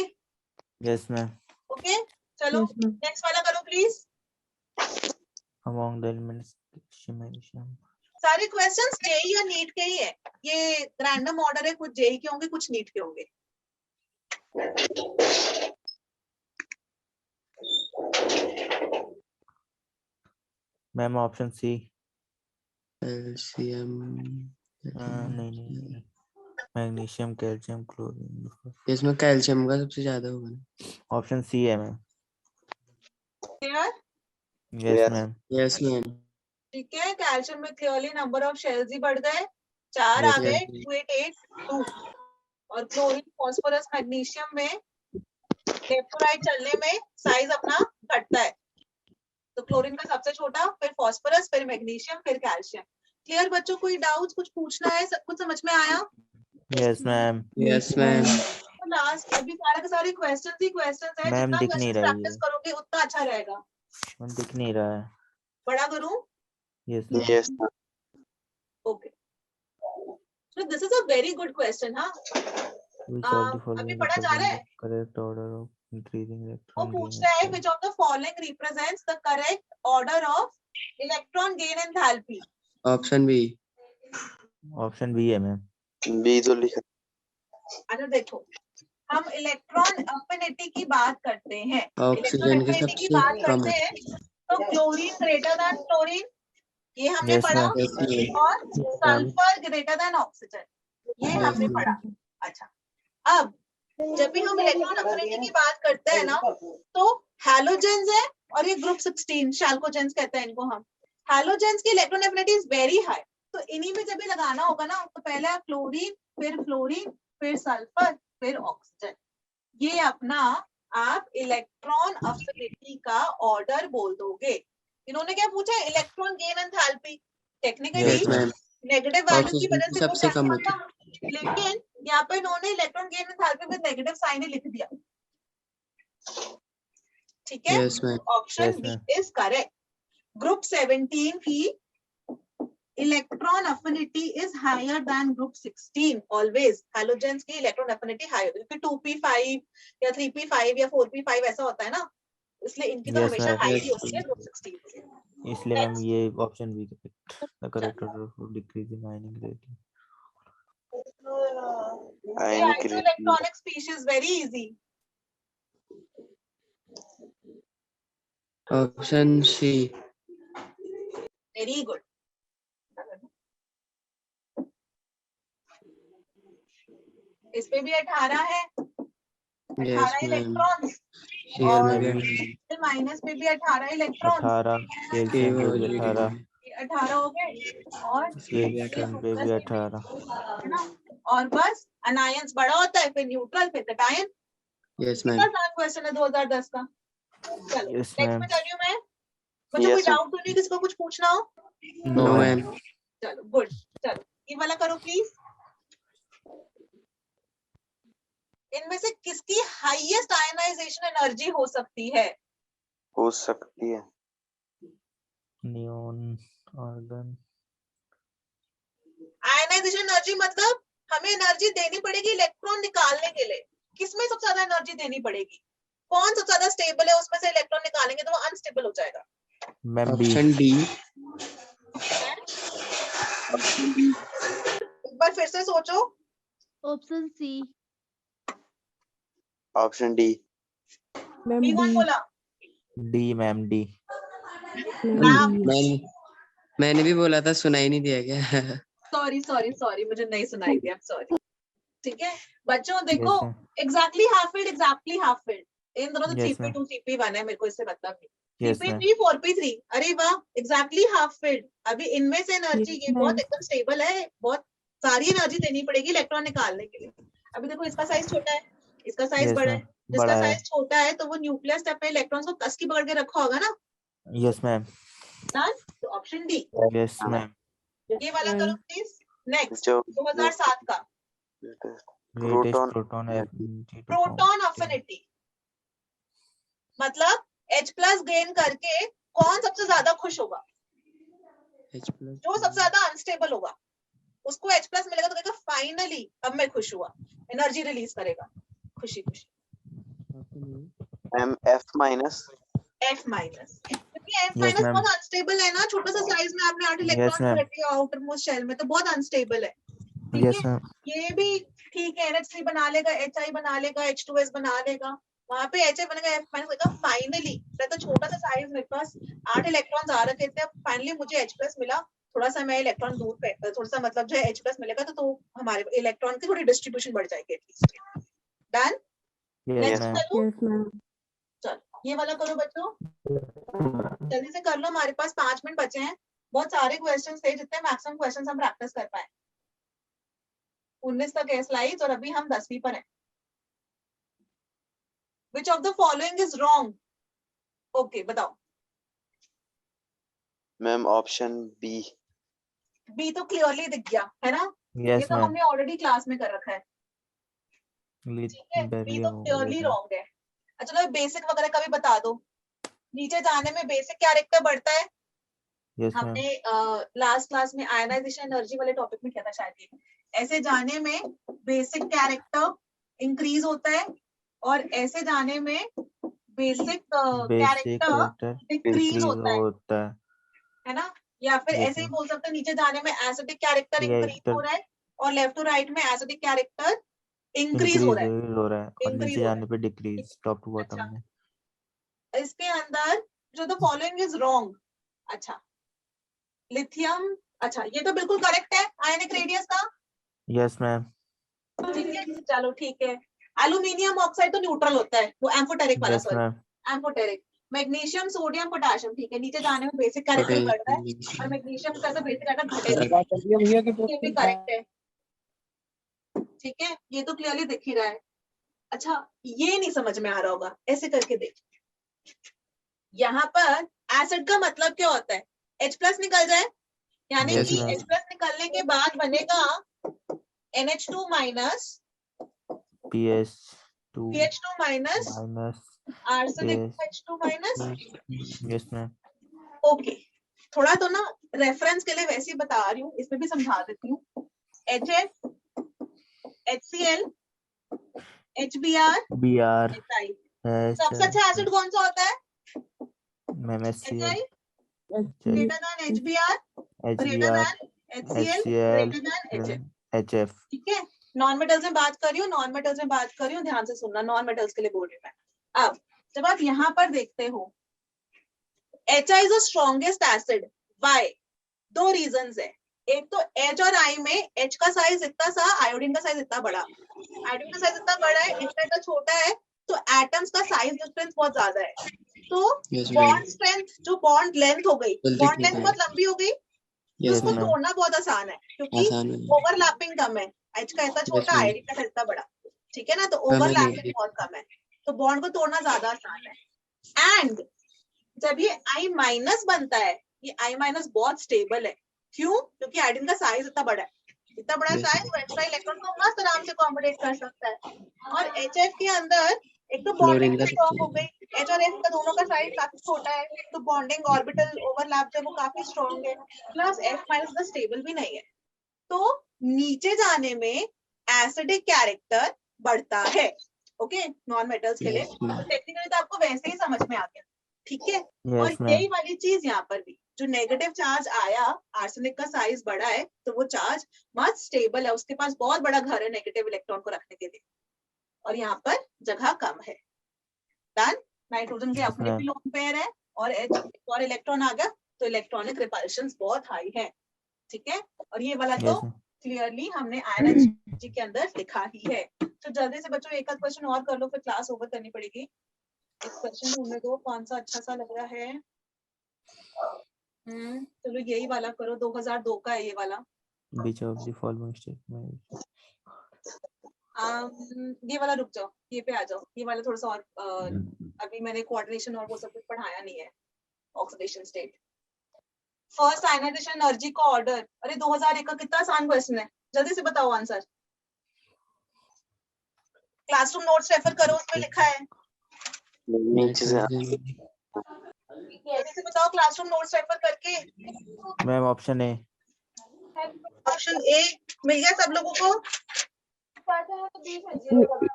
Speaker 4: Yes ma'am.
Speaker 1: Okay, चलो
Speaker 2: Yes, ma'am.
Speaker 1: नेक्स्ट वाला करो प्लीज।
Speaker 4: अमंग द एलिमेंट्स
Speaker 1: सारे क्वेश्चंस जेई या नीट के ही है, ये रैंडम ऑर्डर है, कुछ जेई के होंगे कुछ नीट के होंगे।
Speaker 4: Ma'am option C.
Speaker 7: कैल्शियम
Speaker 4: नहीं मैग्नीशियम कैल्शियम क्लोरीन।
Speaker 7: इसमें कैल्शियम का सबसे ज्यादा होगा ना।
Speaker 4: ऑप्शन सी है ma'am.
Speaker 1: Clear?
Speaker 4: Yes ma'am.
Speaker 7: Yes ma'am.
Speaker 1: ठीक है, कैल्शियम में क्लियरली नंबर ऑफ शेल्स ही बढ़ गए, 4 आ
Speaker 4: Yes,
Speaker 1: गए,
Speaker 7: ma'am.
Speaker 1: 2 8 8 2। और क्लोरीन फास्फोरस मैग्नीशियम में लेफ्ट टू राइट चलने में साइज अपना घटता है। तो क्लोरीन का सबसे छोटा, फिर फास्फोरस, फिर मैग्नीशियम, फिर कैल्शियम। क्लियर बच्चों? कोई डाउट्स, कुछ पूछना है? सब कुछ समझ में आया?
Speaker 4: Yes ma'am.
Speaker 7: Yes ma'am.
Speaker 1: तो लास्ट अभी सारे के सारे क्वेश्चंस ही क्वेश्चंस है,
Speaker 4: मैम
Speaker 1: जितना
Speaker 4: दिख नहीं
Speaker 1: क्वेश्चंस
Speaker 4: रहा है
Speaker 1: प्रैक्टिस
Speaker 4: ये।
Speaker 1: करोगे उतना अच्छा रहेगा।
Speaker 4: मैम दिख नहीं रहा है।
Speaker 1: बड़ा करूं?
Speaker 4: Yes ma'am.
Speaker 8: Yes.
Speaker 1: Okay, so this is a very good question. हाँ,
Speaker 4: Which of the
Speaker 1: अभी
Speaker 4: following
Speaker 1: पढ़ा जा रहा है।
Speaker 4: represent the correct order of increasing
Speaker 1: वो
Speaker 4: electron gain
Speaker 1: पूछ रहा है
Speaker 4: enthalpy?
Speaker 1: which of the following represents the correct order of electron gain enthalpy?
Speaker 7: Option B.
Speaker 4: Option B है मैम।
Speaker 8: बी तो लिखा।
Speaker 1: अच्छा देखो, हम इलेक्ट्रॉन अफिनिटी की बात करते हैं, इलेक्ट्रॉन
Speaker 7: ऑक्सीजन की
Speaker 1: अफिनिटी की
Speaker 7: सबसे
Speaker 1: बात
Speaker 7: कम
Speaker 1: करते
Speaker 7: है।
Speaker 1: हैं, तो क्लोरीन ग्रेटर देन क्लोरीन, ये हमने
Speaker 4: यस
Speaker 1: पढ़ा,
Speaker 4: मैम।
Speaker 1: और सल्फर ग्रेटर देन ऑक्सीजन, ये हमने पढ़ा। अच्छा, अब जब भी हम इलेक्ट्रॉन अफिनिटी की बात करते हैं ना, तो हैलोजेंस है और ये ग्रुप 16 शैल्कोजेंस कहते हैं इनको हम। हैलोजेंस की electron affinity is very high, तो इन्हीं में जब भी लगाना होगा ना, तो पहले क्लोरीन, फिर फ्लोरीन, फिर सल्फर, फिर ऑक्सीजन। ये अपना आप इलेक्ट्रॉन अफिनिटी का ऑर्डर बोल दोगे। इन्होंने क्या पूछा? Electron gain enthalpy. Technically
Speaker 7: yes ma'am.
Speaker 1: Negative value की
Speaker 7: ऑक्सीजन
Speaker 1: वजह
Speaker 7: की
Speaker 1: से वो
Speaker 7: सबसे कम
Speaker 1: कैंसिल
Speaker 7: होती
Speaker 1: होता, लेकिन यहाँ पे इन्होंने इलेक्ट्रॉन गेन एंथैल्पी में नेगेटिव साइन ही लिख दिया। ठीक है,
Speaker 7: yes ma'am.
Speaker 1: Option
Speaker 4: Yes,
Speaker 1: B
Speaker 4: ma'am.
Speaker 1: Is correct. Group 17 की electron affinity is higher than group 16 always. Halogens की इलेक्ट्रॉन अफिनिटी हाई होती है, 2p5 या 3p5 या 4p5 ऐसा होता है ना, इसलिए इनकी तो
Speaker 4: Yes,
Speaker 1: हमेशा
Speaker 4: ma'am.
Speaker 1: हाई ही होती है ग्रुप 16 से।
Speaker 4: इसलिए मैम
Speaker 1: Next.
Speaker 4: ये option B the correct order for decreasing ionic radii.
Speaker 8: Ionic radii.
Speaker 1: Isoelectronic species very easy.
Speaker 7: Option C.
Speaker 1: Very good. इस पे भी 18 है,
Speaker 7: यस
Speaker 1: 18
Speaker 7: मैम।
Speaker 1: इलेक्ट्रॉन्स,
Speaker 7: सीएल
Speaker 1: और
Speaker 7: में भी
Speaker 1: माइनस पे भी 18 इलेक्ट्रॉन्स,
Speaker 4: 18 कैल्शियम पे भी 18
Speaker 1: 18 हो गए, और
Speaker 7: इसमें भी
Speaker 4: कैल्शियम
Speaker 7: 18।
Speaker 4: पे भी 18
Speaker 1: है ना। और बस अनायंस बड़ा होता है, फिर न्यूट्रल, फिर कैटायन।
Speaker 7: यस
Speaker 1: कितना
Speaker 7: मैम।
Speaker 1: आसान क्वेश्चन है 2010 का। चलो
Speaker 4: यस
Speaker 1: नेक्स्ट
Speaker 4: मैम
Speaker 1: में चल रही हूँ मैं। मुझे कोई
Speaker 8: Yes, ma'am.
Speaker 1: डाउट तो नहीं, किसी को कुछ पूछना हो?
Speaker 4: No
Speaker 7: no
Speaker 4: ma'am
Speaker 7: ma'am.
Speaker 1: चलो गुड। चलो ये वाला करो प्लीज। इनमें से किसकी हाईएस्ट आयनाइजेशन एनर्जी हो सकती है?
Speaker 8: हो सकती है।
Speaker 4: नियॉन आर्गन
Speaker 1: आयनाइजेशन एनर्जी मतलब हमें एनर्जी देनी पड़ेगी इलेक्ट्रॉन निकालने के लिए। किसमें सबसे ज्यादा एनर्जी देनी पड़ेगी? कौन सबसे ज्यादा स्टेबल है, उसमें से इलेक्ट्रॉन निकालेंगे तो वो अनस्टेबल हो जाएगा।
Speaker 4: Ma'am B
Speaker 7: option D.
Speaker 1: एक बार फिर से सोचो।
Speaker 5: Option C.
Speaker 8: Option D.
Speaker 2: Ma'am
Speaker 1: B कौन
Speaker 2: डी।
Speaker 1: बोला?
Speaker 4: D ma'am D
Speaker 2: ma'am D.
Speaker 7: मैंने भी बोला था, सुनाई नहीं दिया क्या?
Speaker 1: सॉरी सॉरी सॉरी, मुझे नहीं सुनाई दिया, सॉरी। ठीक है बच्चों, देखो
Speaker 4: yes ma'am
Speaker 1: exactly half field, exactly half field. इन दोनों तो
Speaker 4: Yes, ma'am.
Speaker 1: CP2 CP1 है, मेरे को इससे मतलब नहीं।
Speaker 4: यस मैम
Speaker 1: CP3 4P3, अरे वाह, एग्जैक्टली हाफ फील्ड। अभी इनमें से एनर्जी
Speaker 2: Yes,
Speaker 1: ये बहुत
Speaker 2: ma'am.
Speaker 1: एकदम स्टेबल है, बहुत सारी एनर्जी देनी पड़ेगी इलेक्ट्रॉन निकालने के लिए। अभी देखो इसका साइज छोटा है, इसका साइज
Speaker 4: यस
Speaker 1: बड़ा है।
Speaker 4: मैम
Speaker 1: जिसका
Speaker 4: बड़ा है
Speaker 1: साइज छोटा है तो वो न्यूक्लियस पे इलेक्ट्रॉन्स को कस के पकड़ के रखा होगा ना।
Speaker 4: Yes ma'am
Speaker 1: done. तो ऑप्शन डी
Speaker 4: यस मैम
Speaker 1: ये वाला करो प्लीज। नेक्स्ट
Speaker 8: जो
Speaker 1: 2007 का
Speaker 4: greatest
Speaker 8: proton
Speaker 4: proton affinity to
Speaker 1: proton affinity, मतलब H+ गेन करके कौन सबसे ज्यादा खुश होगा?
Speaker 7: H+।
Speaker 1: जो सबसे ज्यादा अनस्टेबल होगा उसको H+ मिलेगा तो कहेगा फाइनली अब मैं खुश हुआ, एनर्जी रिलीज करेगा, खुशी खुशी।
Speaker 8: F minus.
Speaker 1: F-, क्योंकि F-
Speaker 4: Yes, ma'am.
Speaker 1: बहुत अनस्टेबल है ना, छोटा सा साइज में आपने 8
Speaker 4: Yes,
Speaker 1: इलेक्ट्रॉन
Speaker 4: ma'am.
Speaker 1: रख दिया आउटर मोस्ट शेल में, तो बहुत अनस्टेबल है। ठीक
Speaker 4: यस
Speaker 1: है,
Speaker 4: मैम
Speaker 1: ये भी ठीक है, NH3 बना लेगा, HI बना लेगा, H2S बना लेगा, वहां पे HI बनेगा, F- होगा फाइनली। तो छोटा सा साइज, मेरे पास 8 इलेक्ट्रॉन्स आ रखे थे, अब फाइनली मुझे H+ मिला, थोड़ा सा मैं इलेक्ट्रॉन दूर पे, थोड़ा सा मतलब जो है H+ मिलेगा तो हमारे इलेक्ट्रॉन की थोड़ी डिस्ट्रीब्यूशन बढ़ जाएगी at least. Done.
Speaker 4: Yes
Speaker 1: next
Speaker 4: ma'am
Speaker 1: करो।
Speaker 2: Yes, ma'am.
Speaker 1: चलो ये वाला करो बच्चों, जल्दी से कर लो, हमारे पास 5 मिनट बचे हैं। बहुत सारे क्वेश्चंस थे, जितने मैक्सिमम क्वेश्चंस हम प्रैक्टिस कर पाए। 19 तक है स्लाइड्स और अभी हम 10वीं पर हैं। Which of the following is wrong? Okay बताओ।
Speaker 8: Ma'am option B.
Speaker 1: बी तो क्लियरली दिख गया है ना, ये
Speaker 4: यस
Speaker 1: तो
Speaker 4: मैम
Speaker 1: हमने ऑलरेडी क्लास में कर रखा है। ठीक है, बी तो क्लियरली रॉन्ग है। अच्छा चलो बेसिक वगैरह का भी बता दो। नीचे जाने में बेसिक कैरेक्टर बढ़ता है।
Speaker 4: यस मैम
Speaker 1: हमने लास्ट क्लास में आयनाइजेशन एनर्जी वाले टॉपिक में किया था शायद ये। ऐसे जाने में बेसिक कैरेक्टर इंक्रीज होता है और ऐसे जाने में basic
Speaker 4: basic
Speaker 1: character
Speaker 4: character
Speaker 1: decrease
Speaker 4: increase
Speaker 1: होता
Speaker 4: होता
Speaker 1: है ना। या फिर
Speaker 4: Yes,
Speaker 1: ऐसे ही
Speaker 4: ma'am.
Speaker 1: बोल सकते हैं, नीचे जाने में एसिडिक कैरेक्टर इंक्रीज
Speaker 4: कैरेक्टर
Speaker 1: हो रहा है और लेफ्ट टू राइट में एसिडिक कैरेक्टर इंक्रीज हो
Speaker 4: इंक्रीज
Speaker 1: रहा है।
Speaker 4: हो रहा है और
Speaker 1: Increase
Speaker 4: नीचे
Speaker 1: हो रहा
Speaker 4: जाने पे डिक्रीज टॉप टू
Speaker 1: अच्छा।
Speaker 4: बॉटम में
Speaker 1: इसके अंदर जो द फॉलोइंग इज रॉन्ग। अच्छा लिथियम, अच्छा ये तो बिल्कुल करेक्ट है आयनिक रेडियस का।
Speaker 4: यस मैम
Speaker 1: ठीक है चलो ठीक है। एल्यूमिनियम ऑक्साइड तो न्यूट्रल होता है, वो एम्फोटेरिक वाला,
Speaker 4: yes
Speaker 1: sorry
Speaker 4: ma'am
Speaker 1: amphoteric. Magnesium sodium potassium, ठीक है, नीचे जाने में बेसिक कैरेक्टर बढ़ रहा है और मैग्नीशियम का तो बेसिक कैरेक्टर घटेगा, ये भी करेक्ट है। ठीक है ये तो क्लियरली दिख ही रहा है। अच्छा ये नहीं समझ में आ रहा होगा, ऐसे करके देख, यहाँ पर एसिड का मतलब क्या होता है? H+ निकल जाए, यानी
Speaker 4: Yes,
Speaker 1: कि
Speaker 4: ma'am.
Speaker 1: H+ निकलने के बाद बनेगा NH2 minus
Speaker 4: PS2
Speaker 1: PH2 minus
Speaker 4: minus
Speaker 1: arsenic
Speaker 4: Yes.
Speaker 1: H2 minus.
Speaker 4: Yes ma'am
Speaker 1: okay थोड़ा तो ना रेफरेंस के लिए वैसे ही बता रही हूँ, इसमें भी समझा देती हूँ। HF, HCl, HBr,
Speaker 4: BR
Speaker 1: HI,
Speaker 4: H
Speaker 1: सबसे अच्छा एसिड कौन सा होता है?
Speaker 4: Ma'am HCl
Speaker 1: HI greater than HBr, greater
Speaker 4: HBr
Speaker 1: than HCl,
Speaker 4: HCl
Speaker 1: greater than HF।
Speaker 4: HF
Speaker 1: ठीक है नॉन मेटल्स में बात कर रही हूँ, नॉन मेटल्स में बात कर रही हूँ, ध्यान से सुनना, नॉन मेटल्स के लिए बोल रही हूँ मैं। अब जब आप यहाँ पर देखते हो HI is the strongest acid. Why? दो रीजंस है. एक तो H और I में H का साइज इतना सा, आयोडीन का साइज इतना बड़ा. आयोडीन का साइज इतना बड़ा है, इतना का छोटा है, तो एटम्स का साइज डिफरेंस बहुत ज्यादा है. तो
Speaker 7: Yes,
Speaker 1: बॉन्ड
Speaker 7: madam.
Speaker 1: स्ट्रेंथ, जो बॉन्ड लेंथ हो गई,
Speaker 7: जल्दी
Speaker 1: बॉन्ड
Speaker 7: ठीक
Speaker 1: लेंथ
Speaker 7: है.
Speaker 1: बहुत लंबी हो गई, तो
Speaker 7: Yes,
Speaker 1: उसको
Speaker 4: ma'am.
Speaker 1: तोड़ना बहुत आसान है, क्योंकि
Speaker 7: आसान है.
Speaker 1: ओवरलैपिंग कम है. H का इतना छोटा,
Speaker 7: ma'am.
Speaker 1: आयोडीन का इतना बड़ा. ठीक है ना, तो
Speaker 7: हाँ, मैम,
Speaker 1: ओवरलैपिंग
Speaker 7: ये-
Speaker 1: बहुत कम है, तो बॉन्ड को तोड़ना ज्यादा आसान है. एंड जब ये I माइनस बनता है, ये I माइनस बहुत स्टेबल है. क्यों? क्योंकि आयोडीन का साइज इतना बड़ा है. इतना बड़ा
Speaker 7: Yes,
Speaker 1: साइज
Speaker 7: ma'am.
Speaker 1: वो एक्स्ट्रा इलेक्ट्रॉन को मस्त आराम से अकोमोडेट कर सकता है. और HF के अंदर एक तो बॉन्डिंग
Speaker 7: Fluorine का
Speaker 1: स्ट्रॉन्ग हो
Speaker 7: सबसे
Speaker 1: गई. H और F का दोनों का साइज काफी छोटा है, तो बॉन्डिंग ऑर्बिटल ओवरलैप जो है वो काफी स्ट्रॉन्ग है. प्लस F माइनस का स्टेबल भी नहीं है, तो नीचे जाने में एसिडिक कैरेक्टर बढ़ता है. ओके, नॉन मेटल्स के लिए.
Speaker 7: Yes, ma'am.
Speaker 1: तो टेक्निकली तो आपको वैसे ही समझ में आ गया. ठीक है. और
Speaker 4: Yes,
Speaker 1: यही
Speaker 4: ma'am.
Speaker 1: वाली चीज यहाँ पर भी, जो नेगेटिव चार्ज आया, आर्सेनिक का साइज बड़ा है, तो वो चार्ज मस्त स्टेबल है, उसके पास बहुत बड़ा घर है नेगेटिव इलेक्ट्रॉन को रखने के लिए, और यहाँ पर जगह कम है. डन. नाइट्रोजन के
Speaker 4: Yes,
Speaker 1: अपने
Speaker 4: ma'am.
Speaker 1: भी लोन पेयर है, और H और इलेक्ट्रॉन आ गया, तो इलेक्ट्रॉनिक रिपल्शंस बहुत हाई है. ठीक है. और ये वाला तो
Speaker 4: Yes, ma'am.
Speaker 1: क्लियरली हमने आयन एनर्जी के अंदर लिखा ही है. तो जल्दी से बच्चों एक आध क्वेश्चन और कर लो, फिर क्लास ओवर करनी पड़ेगी. एक क्वेश्चन ढूंढने दो, कौन सा अच्छा सा लग रहा है. चलो यही वाला करो, 2002 का है ये वाला.
Speaker 4: Which of the following statement?
Speaker 1: ये वाला रुक जाओ, ये पे आ जाओ. ये वाला थोड़ा सा और अभी मैंने कोऑर्डिनेशन और वो सब कुछ पढ़ाया नहीं है. Oxidation state, first ionization energy का ऑर्डर. अरे 2001 का कितना आसान क्वेश्चन है, जल्दी से बताओ आंसर. क्लासरूम नोट्स रेफर करो, उसमें लिखा है.
Speaker 8: नीचे से
Speaker 1: जल्दी से बताओ क्लासरूम नोट्स रेफर करके.
Speaker 4: Ma'am, option A.
Speaker 1: Option A मिल गया सब लोगों को.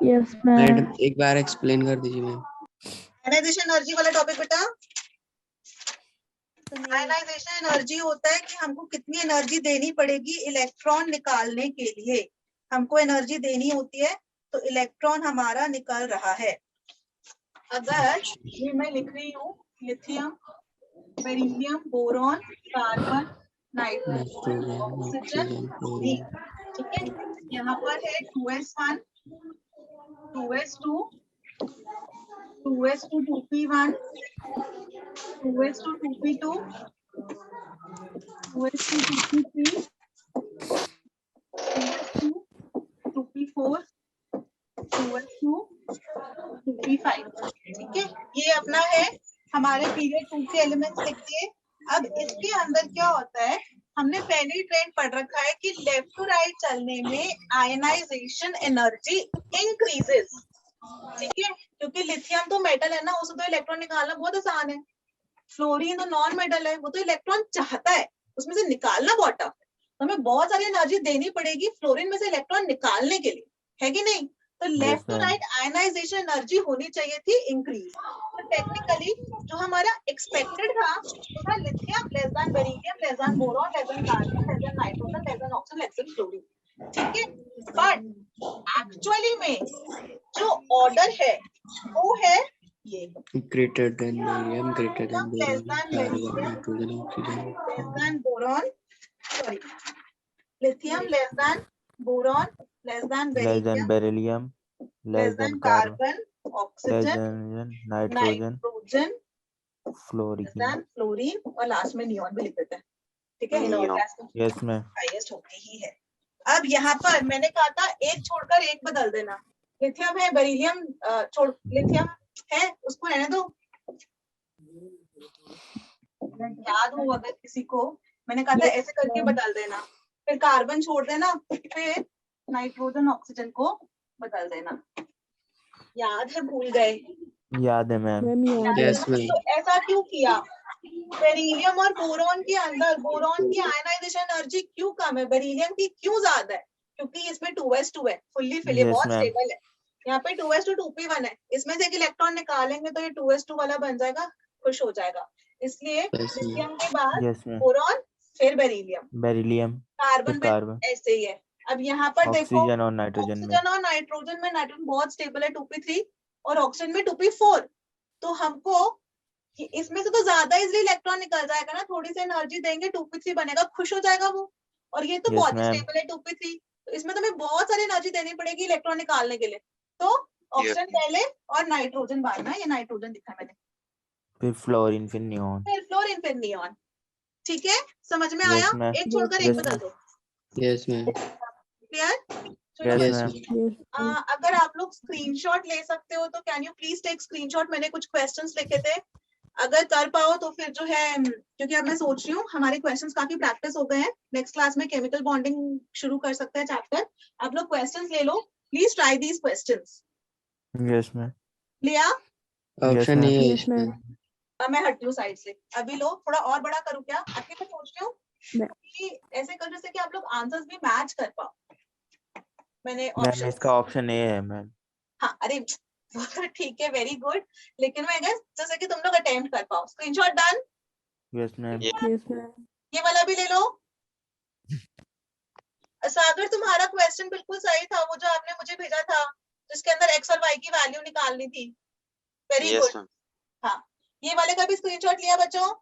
Speaker 2: Yes, ma'am.
Speaker 7: मैडम एक बार एक्सप्लेन कर दीजिए मैम.
Speaker 1: आयनाइजेशन एनर्जी वाला टॉपिक बेटा. आयनाइजेशन एनर्जी होता है कि हमको कितनी एनर्जी देनी पड़ेगी इलेक्ट्रॉन निकालने के लिए. हमको एनर्जी देनी होती है, तो इलेक्ट्रॉन हमारा निकल रहा है. अगर ये मैं लिख रही हूँ lithium, beryllium, boron, carbon, nitrogen,
Speaker 7: nitrogen,
Speaker 1: oxygen,
Speaker 7: oxygen,
Speaker 1: fluorine.
Speaker 7: Chlorine.
Speaker 1: ठीक है. यहाँ पर है 2s1, 2s2, 2s2 2p1, 2s2 2p2, 2s2 2p3, 2s2 2p4, 2s2 2p5. ठीक है. ये अपना है हमारे पीरियड 2 के एलिमेंट्स लिख दिए. अब इसके अंदर क्या होता है, हमने पहले ही ट्रेंड पढ़ रखा है कि लेफ्ट टू राइट चलने में आयनाइजेशन एनर्जी इंक्रीजेस. ठीक है. क्योंकि लिथियम तो मेटल है ना, उससे तो इलेक्ट्रॉन निकालना बहुत आसान है. फ्लोरीन तो नॉन मेटल है, वो तो इलेक्ट्रॉन चाहता है, उसमें से निकालना बहुत टफ है. तो हमें बहुत सारी एनर्जी देनी पड़ेगी फ्लोरीन में से इलेक्ट्रॉन निकालने के लिए, है कि नहीं. तो left to
Speaker 4: ma'am.
Speaker 1: Right ionization energy होनी चाहिए थी इंक्रीज. तो टेक्निकली जो हमारा एक्सपेक्टेड था वो था lithium less than beryllium less than boron less than carbon less than nitrogen less than oxygen less than fluorine. ठीक है. बट एक्चुअली में जो ऑर्डर है वो है ये,
Speaker 7: greater than beryllium, greater than
Speaker 1: less
Speaker 7: boron,
Speaker 1: than
Speaker 7: carbon,
Speaker 1: beryllium,
Speaker 7: nitrogen, oxygen.
Speaker 1: less than boron, sorry, lithium less than boron, less than
Speaker 4: Less than
Speaker 1: beryllium,
Speaker 4: beryllium,
Speaker 1: less
Speaker 4: less
Speaker 1: than
Speaker 4: than carbon,
Speaker 1: carbon,
Speaker 4: less
Speaker 1: oxygen,
Speaker 4: than nitrogen,
Speaker 1: nitrogen, less
Speaker 4: fluorine.
Speaker 1: than fluorine, और last में neon भी लिख देते हैं. ठीक है.
Speaker 8: Neon.
Speaker 4: Yes, ma'am.
Speaker 1: Highest होती ही है. अब यहाँ पर मैंने कहा था एक छोड़कर एक बदल देना. लिथियम है, बेरिलियम छोड़, लिथियम है उसको रहने दो. याद हो अगर किसी को, मैंने कहा था ऐसे करके बदल देना. फिर कार्बन छोड़ देना, फिर नाइट्रोजन ऑक्सीजन को बदल देना. याद है, भूल गए?
Speaker 4: याद है मैम.
Speaker 2: Ma'am, याद है.
Speaker 7: Yes, ma'am.
Speaker 1: तो ऐसा क्यों किया? बेरिलियम और बोरॉन के अंदर बोरॉन की आयनाइजेशन एनर्जी क्यों कम है, बेरिलियम की क्यों ज्यादा है? क्योंकि इसमें 2s2 है, फुल्ली फिल,
Speaker 4: Yes,
Speaker 1: बहुत
Speaker 4: ma'am.
Speaker 1: स्टेबल है. यहाँ पे 2s2 2p1 है, इसमें से एक इलेक्ट्रॉन निकालेंगे तो ये 2s2 वाला बन जाएगा, खुश हो जाएगा. इसलिए
Speaker 7: Yes, ma'am.
Speaker 1: लिथियम के बाद
Speaker 4: Yes, ma'am.
Speaker 1: बोरॉन, फिर बेरिलियम,
Speaker 4: Beryllium,
Speaker 1: कार्बन
Speaker 4: फिर
Speaker 1: में
Speaker 4: कार्बन,
Speaker 1: ऐसे ही है. अब यहाँ पर देखो,
Speaker 4: ऑक्सीजन और नाइट्रोजन में.
Speaker 1: ऑक्सीजन और नाइट्रोजन में नाइट्रोजन बहुत स्टेबल है 2p3 और ऑक्सीजन में 2p4. तो हमको कि इसमें से तो ज्यादा इजीली इलेक्ट्रॉन निकल जाएगा ना, थोड़ी सी एनर्जी देंगे 2p3 बनेगा, खुश हो जाएगा वो। और ये तो
Speaker 4: Yes,
Speaker 1: बहुत
Speaker 4: ma'am.
Speaker 1: स्टेबल है 2p3, तो इसमें तो हमें बहुत सारी एनर्जी देनी पड़ेगी इलेक्ट्रॉन निकालने के लिए। तो ऑप्शन पहले और नाइट्रोजन बाद में, ये नाइट्रोजन दिखा मैंने,
Speaker 4: फिर फ्लोरीन, फिर नियॉन।
Speaker 1: फिर फ्लोरीन, फिर नियॉन। ठीक है, समझ में
Speaker 4: Yes,
Speaker 1: आया?
Speaker 4: ma'am.
Speaker 1: एक छोड़कर एक
Speaker 4: Yes,
Speaker 1: बदल
Speaker 4: ma'am.
Speaker 1: दो।
Speaker 7: Yes ma'am.
Speaker 1: Clear?
Speaker 4: Yes,
Speaker 7: yes
Speaker 4: ma'am.
Speaker 2: Yes.
Speaker 1: अगर आप लोग स्क्रीनशॉट ले सकते हो तो can you please take screenshot. मैंने कुछ क्वेश्चंस लिखे थे, अगर कर पाओ तो फिर जो है, क्योंकि अब मैं सोच रही हूँ हमारे क्वेश्चंस काफी प्रैक्टिस हो गए हैं, नेक्स्ट क्लास में केमिकल बॉन्डिंग शुरू कर सकते हैं चैप्टर। आप लोग क्वेश्चंस ले लो, please try these questions.
Speaker 4: Yes, ma'am.
Speaker 1: लिया?
Speaker 7: Option
Speaker 4: ma'am.
Speaker 7: ए है
Speaker 2: Yes,
Speaker 7: इसमें।
Speaker 2: ma'am.
Speaker 1: अब मैं हटती हूँ साइड से, अभी लो थोड़ा और बड़ा करूँ क्या? अभी मैं सोच रही हूँ
Speaker 2: मैं-
Speaker 1: कि ऐसे कर जैसे कि आप लोग आंसर्स भी मैच कर पाओ। मैंने
Speaker 4: मैम
Speaker 1: ऑप्शन,
Speaker 4: इसका ऑप्शन ए है मैम।
Speaker 1: हाँ अरे वो तो ठीक है, वेरी गुड, लेकिन मैं गेस जैसे कि तुम लोग अटेम्प्ट कर पाओ। Screenshot done?
Speaker 4: Yes ma'am.
Speaker 2: Yes, ma'am.
Speaker 1: ये वाला भी ले लो। सागर तुम्हारा क्वेश्चन बिल्कुल सही था, वो जो आपने मुझे भेजा था जिसके अंदर एक्स और वाई की वैल्यू निकालनी थी। Very
Speaker 8: Yes,
Speaker 1: good.
Speaker 8: ma'am.
Speaker 1: हाँ, ये वाले का भी स्क्रीनशॉट लिया बच्चों?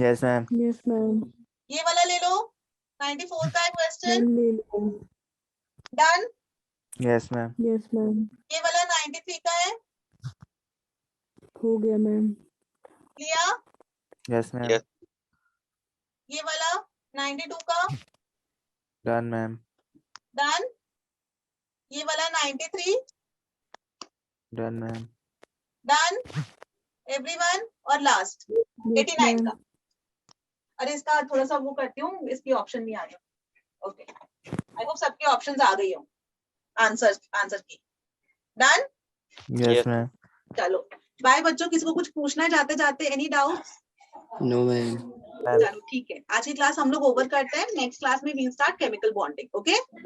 Speaker 4: Yes ma'am.
Speaker 2: Yes, ma'am.
Speaker 1: ये वाला ले लो, 94 का है क्वेश्चन।
Speaker 2: Ma'am, ले लो।
Speaker 1: Done?
Speaker 4: Yes ma'am.
Speaker 2: Yes, ma'am.
Speaker 1: ये वाला 93 का है,
Speaker 2: हो गया मैम।
Speaker 1: लिया?
Speaker 4: Yes ma'am.
Speaker 8: Yes.
Speaker 1: ये वाला 92 का,
Speaker 4: डन मैम।
Speaker 1: डन? ये वाला 93,
Speaker 4: डन मैम।
Speaker 1: डन? एवरीवन? और लास्ट
Speaker 2: Yes,
Speaker 1: 89
Speaker 2: ma'am.
Speaker 1: का। अरे इसका थोड़ा सा वो करती हूँ, इसकी ऑप्शन नहीं आ रही। ओके, आई होप सबके ऑप्शंस आ गई हो आंसर की। डन?
Speaker 4: Yes
Speaker 8: Yes.
Speaker 4: मैम।
Speaker 1: चलो बाय बच्चों, किसी को कुछ पूछना है जाते जाते? Any doubts?
Speaker 7: No ma'am.
Speaker 1: चलो ठीक है, आज की क्लास हम लोग ओवर करते हैं, नेक्स्ट क्लास में we start chemical bonding. Okay.